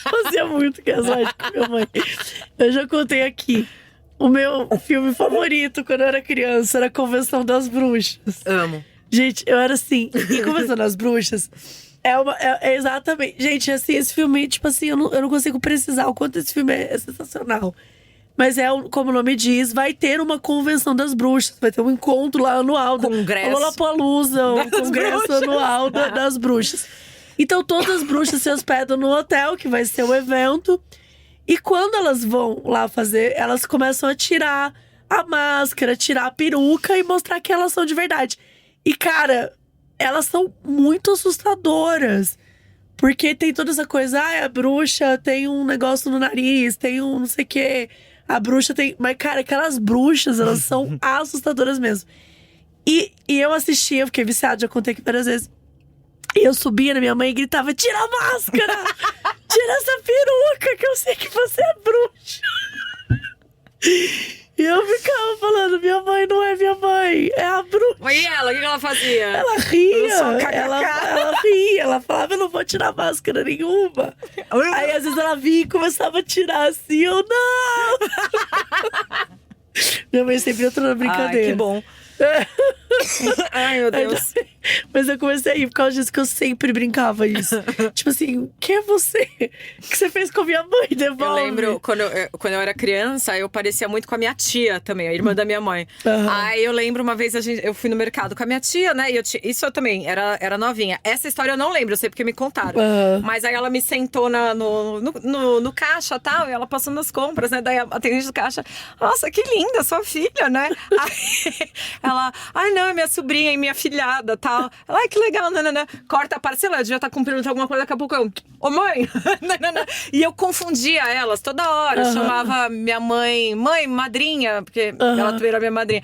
fazia muito gaslight com minha mãe. Eu já contei aqui. O meu filme favorito quando eu era criança era Convenção das Bruxas. Amo. Gente, eu era assim. E Convenção das Bruxas é exatamente. Gente, assim, esse filme, tipo assim, eu não consigo precisar o quanto esse filme é sensacional. Mas como o nome diz, vai ter uma convenção das bruxas. Vai ter um encontro lá anual. Congresso. Lollapalooza, um congresso bruxas. anual das bruxas. Então todas as bruxas se hospedam no hotel, que vai ser o evento. E quando elas vão lá fazer, elas começam a tirar a máscara, tirar a peruca e mostrar que elas são de verdade. E, cara, elas são muito assustadoras. Porque tem toda essa coisa, a bruxa tem um negócio no nariz, tem um não sei o quê. A bruxa tem… Mas, cara, aquelas bruxas, elas são assustadoras mesmo. E eu assistia, eu fiquei viciada, já contei aqui várias vezes. E eu subia na minha mãe e gritava: tira a máscara! Tira essa peruca, que eu sei que você é bruxa! E eu ficava falando: minha mãe não é minha mãe, é a bruxa. E ela, o que ela fazia? Ela ria, Eu sou kkk. ela ria, ela falava: eu não vou tirar máscara nenhuma. Aí às vezes ela vinha e começava a tirar assim, eu não! Minha mãe sempre entrou na brincadeira. Ai, que bom. Ai, meu Deus. Mas eu comecei a rir por causa disso, que eu sempre brincava isso. Tipo assim, quem é você? O que você fez com a minha mãe? Devolve. Eu lembro, quando eu era criança, eu parecia muito com a minha tia também, a irmã da minha mãe. Uhum. Aí eu lembro uma vez, eu fui no mercado com a minha tia, né? E isso eu também, era novinha. Essa história eu não lembro, eu sei porque me contaram. Uhum. Mas aí ela me sentou no caixa e tal, e ela passando as compras, né? Daí a atendente do caixa: nossa, que linda, sua filha, né? Aí ela: ai, não, é minha sobrinha e minha filhada, tal. Ela: ai, que legal, nanana. Corta a parcela, já tá cumprindo alguma coisa, daqui a pouco eu: ô mãe! E eu confundia elas toda hora. Eu chamava minha mãe, madrinha, porque ela também era minha madrinha.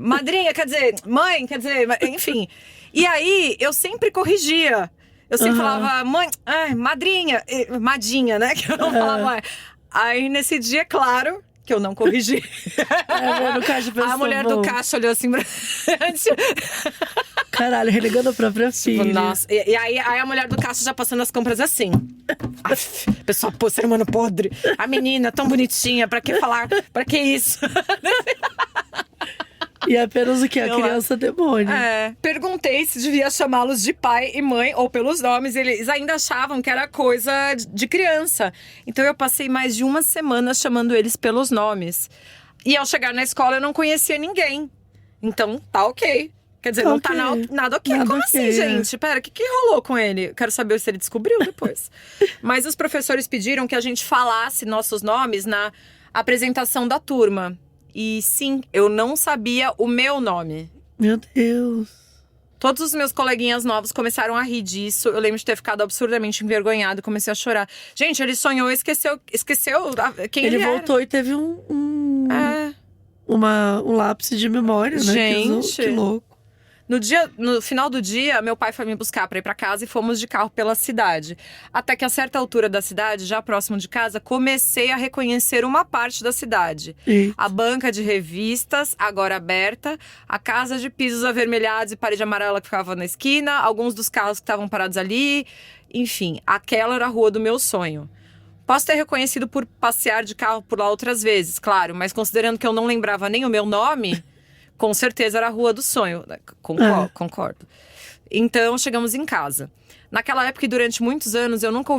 Madrinha, quer dizer, mãe, quer dizer, enfim. E aí, eu sempre corrigia. Eu sempre falava: mãe, madrinha, madinha, né? Que eu não falava mãe. Aí, nesse dia, claro que eu não corrigi. No caixa pensou, A mulher do caixa olhou assim pra… Caralho, renegando a própria filha. Nossa, e aí a mulher do caixa já passando as compras assim. Pessoal, pô, ser humano podre. A menina tão bonitinha, pra que falar? Pra que isso? E apenas o que? A criança demônio. Perguntei se devia chamá-los de pai e mãe ou pelos nomes. Eles ainda achavam que era coisa de criança. Então eu passei mais de uma semana chamando eles pelos nomes. E ao chegar na escola eu não conhecia ninguém. Então tá ok. Quer dizer, não tá nada ok. Nada Como ok, assim, gente? Pera, o que rolou com ele? Quero saber se ele descobriu depois. Mas os professores pediram que a gente falasse nossos nomes na apresentação da turma. E sim, eu não sabia o meu nome. Meu Deus. Todos os meus coleguinhas novos começaram a rir disso. Eu lembro de ter ficado absurdamente envergonhada e comecei a chorar. Gente, ele sonhou e esqueceu quem ele era. Ele voltou e teve um lapse de memória, né? Gente, que louco. No final do dia, meu pai foi me buscar pra ir pra casa e fomos de carro pela cidade. Até que a certa altura da cidade, já próximo de casa, comecei a reconhecer uma parte da cidade. Eita. A banca de revistas, agora aberta, a casa de pisos avermelhados e parede amarela que ficava na esquina, alguns dos carros que estavam parados ali. Enfim, aquela era a rua do meu sonho. Posso ter reconhecido por passear de carro por lá outras vezes, claro, mas considerando que eu não lembrava nem o meu nome… Com certeza era a rua do sonho. Concordo. Então, chegamos em casa. Naquela época e durante muitos anos, eu nunca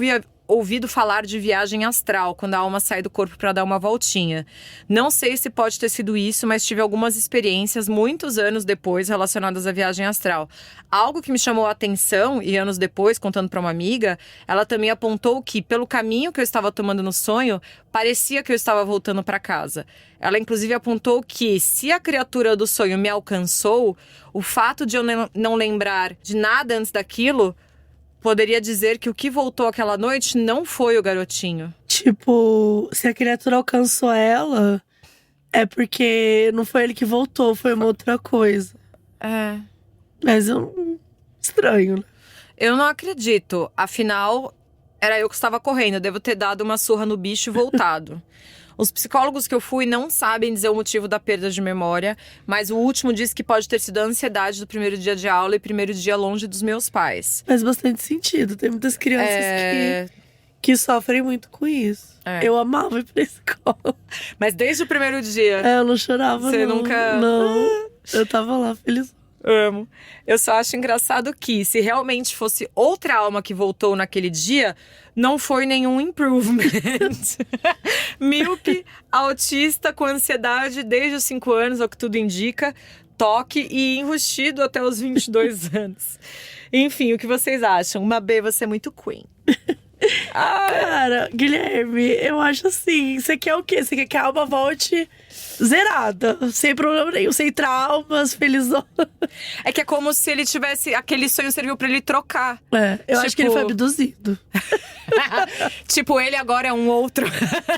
ouvido falar de viagem astral, quando a alma sai do corpo para dar uma voltinha. Não sei se pode ter sido isso, mas tive algumas experiências muitos anos depois relacionadas à viagem astral. Algo que me chamou a atenção, e anos depois, contando para uma amiga, ela também apontou que, pelo caminho que eu estava tomando no sonho, parecia que eu estava voltando para casa. Ela, inclusive, apontou que, se a criatura do sonho me alcançou, o fato de eu não lembrar de nada antes daquilo poderia dizer que o que voltou aquela noite não foi o garotinho. Tipo, se a criatura alcançou ela, é porque não foi ele que voltou, foi uma outra coisa. É. Mas estranho, né? Eu não acredito. Afinal, era eu que estava correndo. Eu devo ter dado uma surra no bicho e voltado. Os psicólogos que eu fui não sabem dizer o motivo da perda de memória, mas o último disse que pode ter sido a ansiedade do primeiro dia de aula e primeiro dia longe dos meus pais. Faz bastante sentido. Tem muitas crianças que sofrem muito com isso. Eu amava ir pra escola. Mas desde o primeiro dia. Eu não chorava, Você não. nunca... Não, eu tava lá feliz. Amo. Eu só acho engraçado que, se realmente fosse outra alma que voltou naquele dia, não foi nenhum improvement. Míope, autista, com ansiedade desde os 5 anos, ao que tudo indica, toque e enrustido até os 22 anos. Enfim, o que vocês acham? Uma B, você é muito queen. Cara, Guilherme, eu acho assim, você quer o quê? Você quer que a alma volte zerada, sem problema nenhum, sem traumas, felizona. É que é como se ele tivesse… Aquele sonho serviu pra ele trocar. Eu acho que ele foi abduzido. Tipo, ele agora é um outro.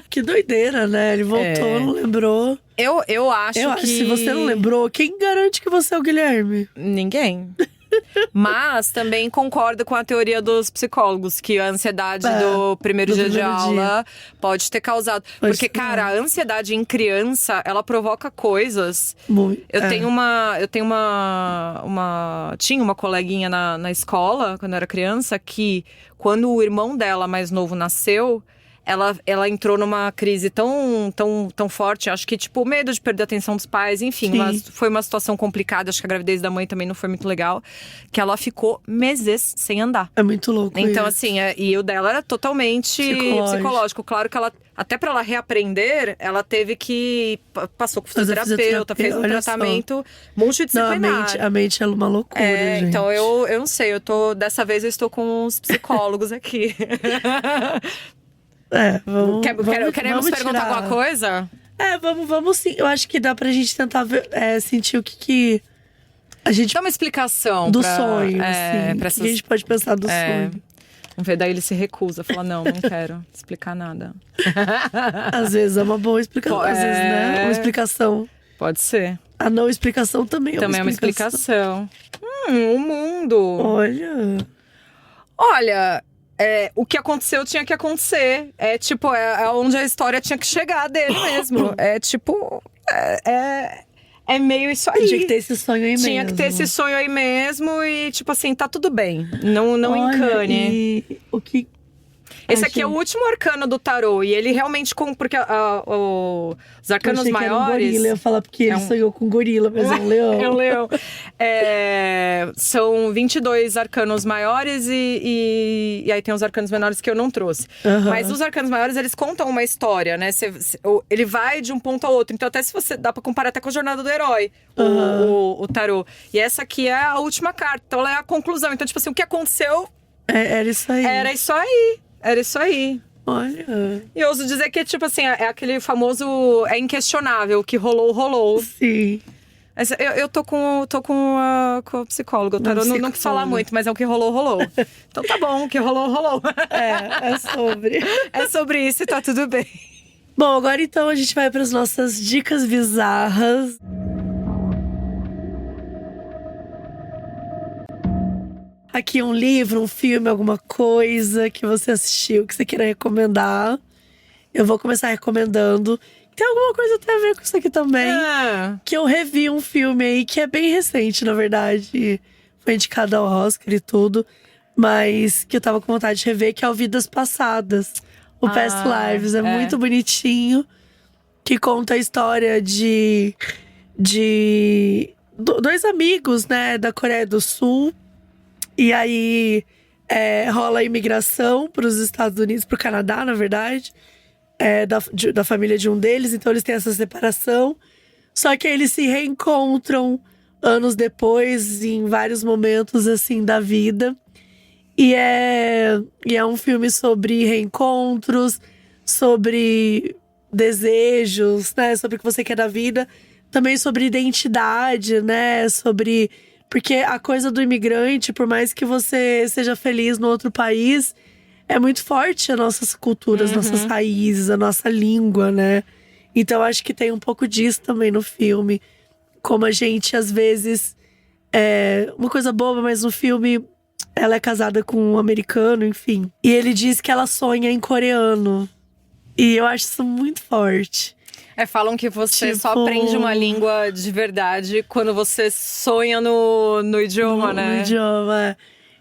Que doideira, né? Ele voltou, não lembrou. Eu acho que… Se você não lembrou, quem garante que você é o Guilherme? Ninguém. Mas também concordo com a teoria dos psicólogos, que a ansiedade do primeiro dia de aula pode ter causado. Porque, cara, a ansiedade em criança, ela provoca coisas. Tinha uma coleguinha na escola, quando eu era criança, que quando o irmão dela mais novo nasceu, ela entrou numa crise tão forte. Acho que, tipo, medo de perder a atenção dos pais. Enfim, foi uma situação complicada. Acho que a gravidez da mãe também não foi muito legal. Que ela ficou meses sem andar. É muito louco Então, isso. assim, e o dela era totalmente psicológico. Claro que até pra ela reaprender, ela teve que… Passou com fisioterapeuta, fez um tratamento multidisciplinar. Não, a mente é uma loucura, gente. Então, eu não sei. Dessa vez eu estou com os psicólogos aqui. Queremos perguntar alguma coisa? Vamos sim. Eu acho que dá pra gente tentar sentir o que a gente… Dá uma explicação do sonho, assim. Pra essas… O que a gente pode pensar do sonho. Vamos ver, daí ele se recusa. Fala, não quero explicar nada. Às vezes é uma boa explicação. Às vezes, né? Uma explicação. Pode ser. A não explicação também é uma explicação. O mundo. Olha… o que aconteceu tinha que acontecer. É onde a história tinha que chegar dele mesmo. É meio isso aí. Tinha que ter esse sonho aí mesmo. Tinha que ter esse sonho aí mesmo e, tipo assim, tá tudo bem. Não encane. E o que… Esse aqui é o último arcano do tarô. E ele realmente… Porque os arcanos maiores… Era um gorila, eu ia falar porque ele sonhou com gorila, mas é um leão. É um leão. São 22 arcanos maiores e aí tem os arcanos menores que eu não trouxe. Mas os arcanos maiores, eles contam uma história, né? Ele vai de um ponto ao outro. Então até se você… Dá pra comparar até com a jornada do herói, o tarô. E essa aqui é a última carta. Então ela é a conclusão. Então, tipo assim, o que aconteceu… Era isso aí. Era isso aí. Olha. E eu ouso dizer que, tipo assim, é aquele famoso… É inquestionável. O que rolou. Sim. Eu tô com a psicóloga. Não quis falar muito, mas é o que rolou. Então tá bom, o que rolou. É sobre. É sobre isso e tá tudo bem. Bom, agora então a gente vai para as nossas dicas bizarras. Aqui um livro, um filme, alguma coisa que você assistiu, que você queira recomendar. Eu vou começar recomendando. Tem alguma coisa até a ver com isso aqui também. Que eu revi um filme aí que é bem recente, na verdade. Foi indicado ao Oscar e tudo. Mas que eu tava com vontade de rever, que é o Vidas Passadas. O Past Lives. É muito bonitinho. Que conta a história de dois amigos, né, da Coreia do Sul. E aí, rola a imigração para os Estados Unidos, para o Canadá, na verdade. Da família de um deles, então eles têm essa separação. Só que aí eles se reencontram anos depois, em vários momentos, assim, da vida. E é um filme sobre reencontros, sobre desejos, né? Sobre o que você quer da vida. Também sobre identidade, né? Porque a coisa do imigrante, por mais que você seja feliz no outro país, é muito forte as nossas culturas, nossas raízes, a nossa língua, né? Então acho que tem um pouco disso também no filme. Como a gente, às vezes… uma coisa boba, mas no filme… Ela é casada com um americano, enfim. E ele diz que ela sonha em coreano. E eu acho isso muito forte. Falam que você só aprende uma língua de verdade quando você sonha no idioma, né? No idioma,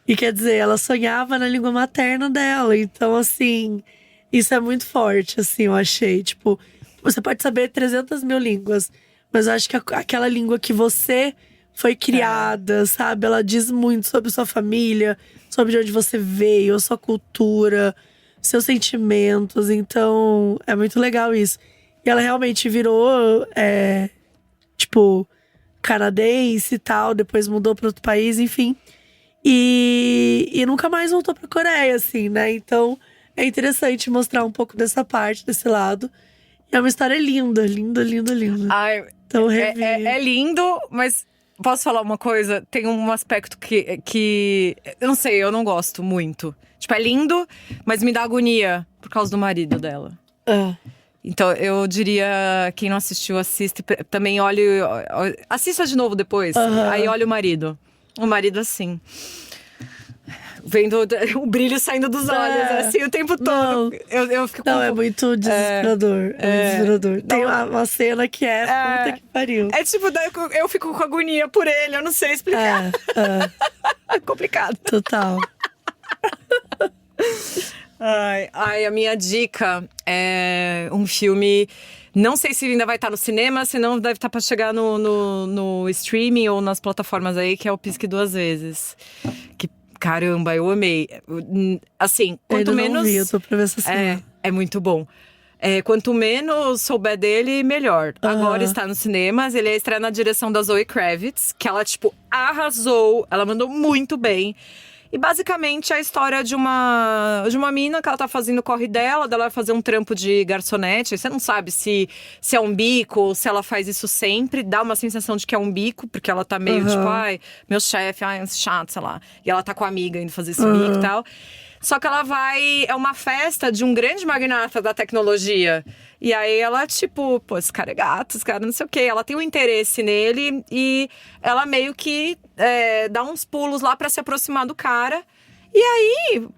E quer dizer, ela sonhava na língua materna dela. Então, assim, isso é muito forte, assim, eu achei. Tipo, você pode saber 300 mil línguas, mas eu acho que aquela língua que você foi criada, sabe? Ela diz muito sobre sua família, sobre de onde você veio, a sua cultura, seus sentimentos. Então, é muito legal isso. E ela realmente virou, canadense e tal. Depois mudou para outro país, enfim. E nunca mais voltou pra Coreia, assim, né? Então, é interessante mostrar um pouco dessa parte, desse lado. E é uma história linda, linda, linda, linda. Ai, então, é lindo, mas… Posso falar uma coisa? Tem um aspecto que… Eu não sei, eu não gosto muito. Tipo, é lindo, mas me dá agonia por causa do marido dela. Então, eu diria, quem não assistiu, assiste. Também olhe… Assista de novo depois. Aí olha o marido. O marido assim… Vendo o brilho saindo dos olhos, assim, o tempo todo. Eu fico é muito desesperador. Desesperador. Tem uma cena que puta que pariu. Tipo, eu fico com agonia por ele, eu não sei explicar. É complicado. Total. A minha dica é um filme… Não sei se ainda vai estar no cinema, senão deve estar para chegar no streaming ou nas plataformas aí, que é o Pisque Duas Vezes. Que, caramba, eu amei. Assim, quanto eu menos… Não vi, eu tô pra ver essa cena. É muito bom. Quanto menos souber dele, melhor. Agora está nos cinemas, ele estreia na direção da Zoe Kravitz, que ela, arrasou. Ela mandou muito bem. E basicamente é a história de uma mina que ela tá fazendo o corre dela vai fazer um trampo de garçonete. Você não sabe se é um bico ou se ela faz isso sempre. Dá uma sensação de que é um bico, porque ela tá meio meu chefe, chato, sei lá. E ela tá com a amiga indo fazer esse bico e tal. Só que ela é uma festa de um grande magnata da tecnologia. E aí ela, esse cara é gato, esse cara não sei o quê. Ela tem um interesse nele e ela meio que dá uns pulos lá pra se aproximar do cara. E aí,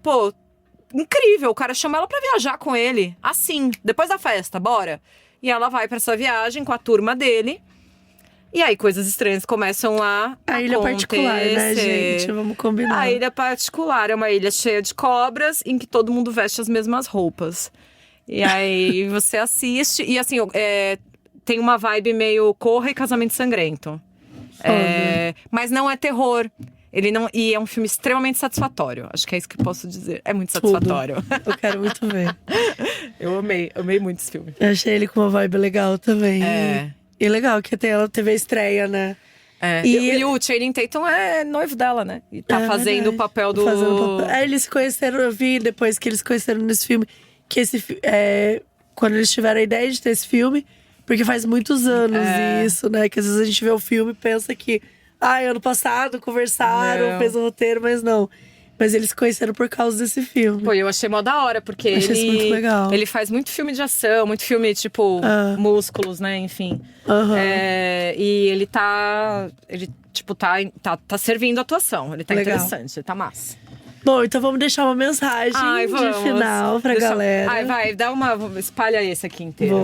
incrível, o cara chama ela pra viajar com ele. Assim, depois da festa, bora. E ela vai pra essa viagem com a turma dele. E aí, coisas estranhas começam a A ilha particular, né, gente? Vamos combinar. A ilha particular é uma ilha cheia de cobras, em que todo mundo veste as mesmas roupas. E aí, você assiste… E assim, tem uma vibe meio Corra e Casamento Sangrento. Mas não é terror. E é um filme extremamente satisfatório. Acho que é isso que eu posso dizer. É muito satisfatório. Eu quero muito ver. Eu amei muito esse filme. Eu achei ele com uma vibe legal também. E legal que ela teve a estreia, né? E o Channing Tatum é noivo dela, né? E tá fazendo o papel do… Eles se conheceram, eu vi depois que eles se conheceram nesse filme. Que quando eles tiveram a ideia de ter esse filme. Porque faz muitos anos isso, né? Que às vezes a gente vê o filme e pensa que… ano passado conversaram, fez o roteiro, mas não. Mas eles se conheceram por causa desse filme. Eu achei mó da hora, porque achei isso muito legal. Ele faz muito filme de ação, muito filme, Músculos, né? Enfim. E ele tá… Ele, tá servindo a atuação. Ele tá interessante, tá massa. Bom, então vamos deixar uma mensagem de final pra galera. Vai, espalha esse aqui inteiro.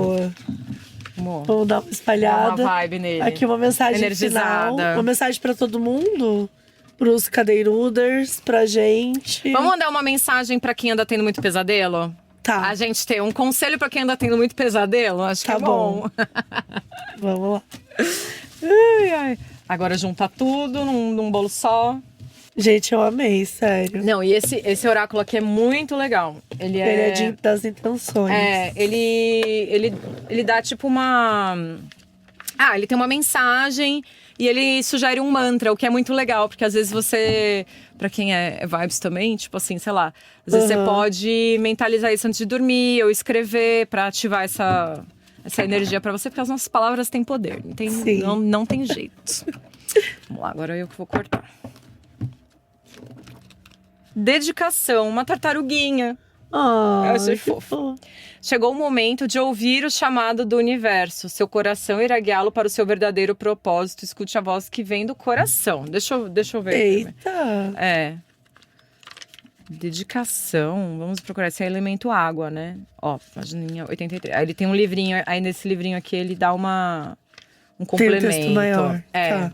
Boa. Vamos dar uma espalhada. Dá uma vibe nele. Aqui uma mensagem energizada. Final. Uma mensagem pra todo mundo. Pros cadeiruders, pra gente. Vamos mandar uma mensagem pra quem anda tendo muito pesadelo? Tá. A gente tem um conselho pra quem anda tendo muito pesadelo? Acho que é bom. Vamos lá. Agora junta tudo num bolo só. Gente, eu amei, sério. Não, e esse oráculo aqui é muito legal. Ele é das intenções. Ele dá tipo uma... ele tem uma mensagem e ele sugere um mantra, o que é muito legal, porque às vezes você, pra quem é vibes também, tipo assim, sei lá, às vezes você pode mentalizar isso antes de dormir ou escrever pra ativar essa energia pra você, porque as nossas palavras têm poder, não tem jeito. Vamos lá, agora eu que vou cortar. Dedicação, uma tartaruguinha. Eu achei fofo. Chegou o momento de ouvir o chamado do universo. Seu coração irá guiá-lo para o seu verdadeiro propósito. Escute a voz que vem do coração. Deixa eu ver. Eita! Dedicação. Vamos procurar. Esse é elemento água, né? Ó, página 83. Aí ele tem um livrinho. Aí nesse livrinho aqui ele dá um complemento. Tem um texto maior. Tá.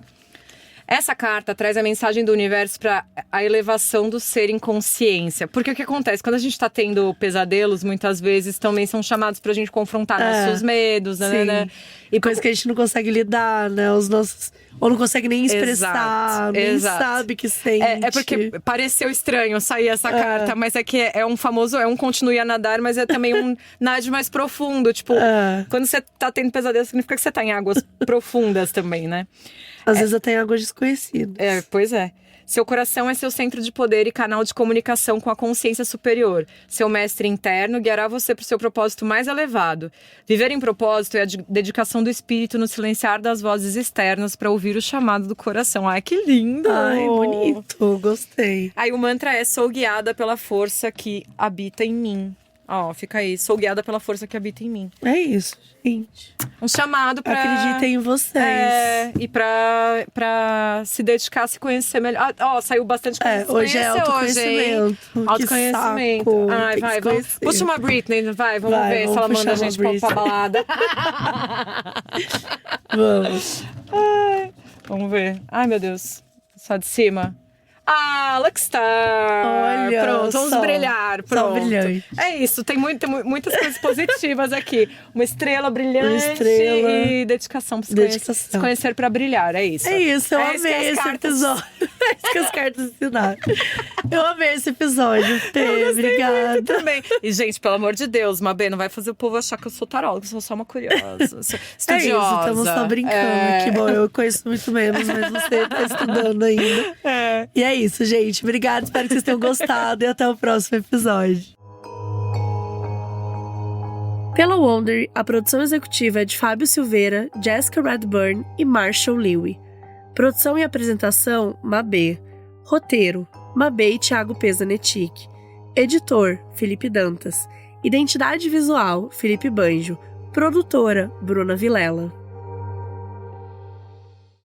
Essa carta traz a mensagem do universo para a elevação do ser em consciência. Porque o que acontece? Quando a gente tá tendo pesadelos, muitas vezes também são chamados pra gente confrontar nossos medos, né? E coisas que a gente não consegue lidar, né? Os nossos... Ou não consegue nem expressar, nem sabe que sente. É porque pareceu estranho sair essa carta, mas é que é um famoso, é um continue a nadar, mas é também um nade mais profundo. Tipo, quando você tá tendo pesadelo, significa que você tá em águas profundas também, né? Às vezes até em águas desconhecidas. Pois é. Seu coração é seu centro de poder e canal de comunicação com a consciência superior. Seu mestre interno guiará você para o seu propósito mais elevado. Viver em propósito é a dedicação do espírito no silenciar das vozes externas para ouvir o chamado do coração. Ai, que lindo! Ai, bonito. Gostei. Aí o mantra é: sou guiada pela força que habita em mim. Ó, fica aí. Sou guiada pela força que habita em mim. É isso, gente. Um chamado pra... Acreditem em vocês. E pra se dedicar a se conhecer melhor. Ó, saiu bastante coisa. Hoje é autoconhecimento. Autoconhecimento. Ai, vai, vamos. Puxa uma Britney, vamos ver se ela manda a gente pra balada. Vamos. Vamos ver. Ai, meu Deus. Só de cima. Luckstar! Olha, pronto, vamos brilhar. Pronto. Só brilhante. É isso, tem muitas coisas positivas aqui. Uma estrela brilhante e dedicação pra se conhecer pra brilhar, é isso. É isso, eu amei esse episódio. É isso que as cartas ensinaram. Eu amei esse episódio, Fê, obrigada. Também. E, gente, pelo amor de Deus, Mabê, não vai fazer o povo achar que eu sou taróloga, que eu sou só uma curiosa. Sou estudiosa. É isso, estamos só brincando. Que bom, eu conheço muito menos, mas você tá estudando ainda. E é isso, gente. Obrigada, espero que vocês tenham gostado e até o próximo episódio. Pela Wonder, a produção executiva é de Fábio Silveira, Jessica Redburn e Marshall Lewy. Produção e apresentação, Mabê. Roteiro, Mabê e Thiago Pesanetic. Editor, Felipe Dantas. Identidade visual, Felipe Banjo. Produtora, Bruna Vilela.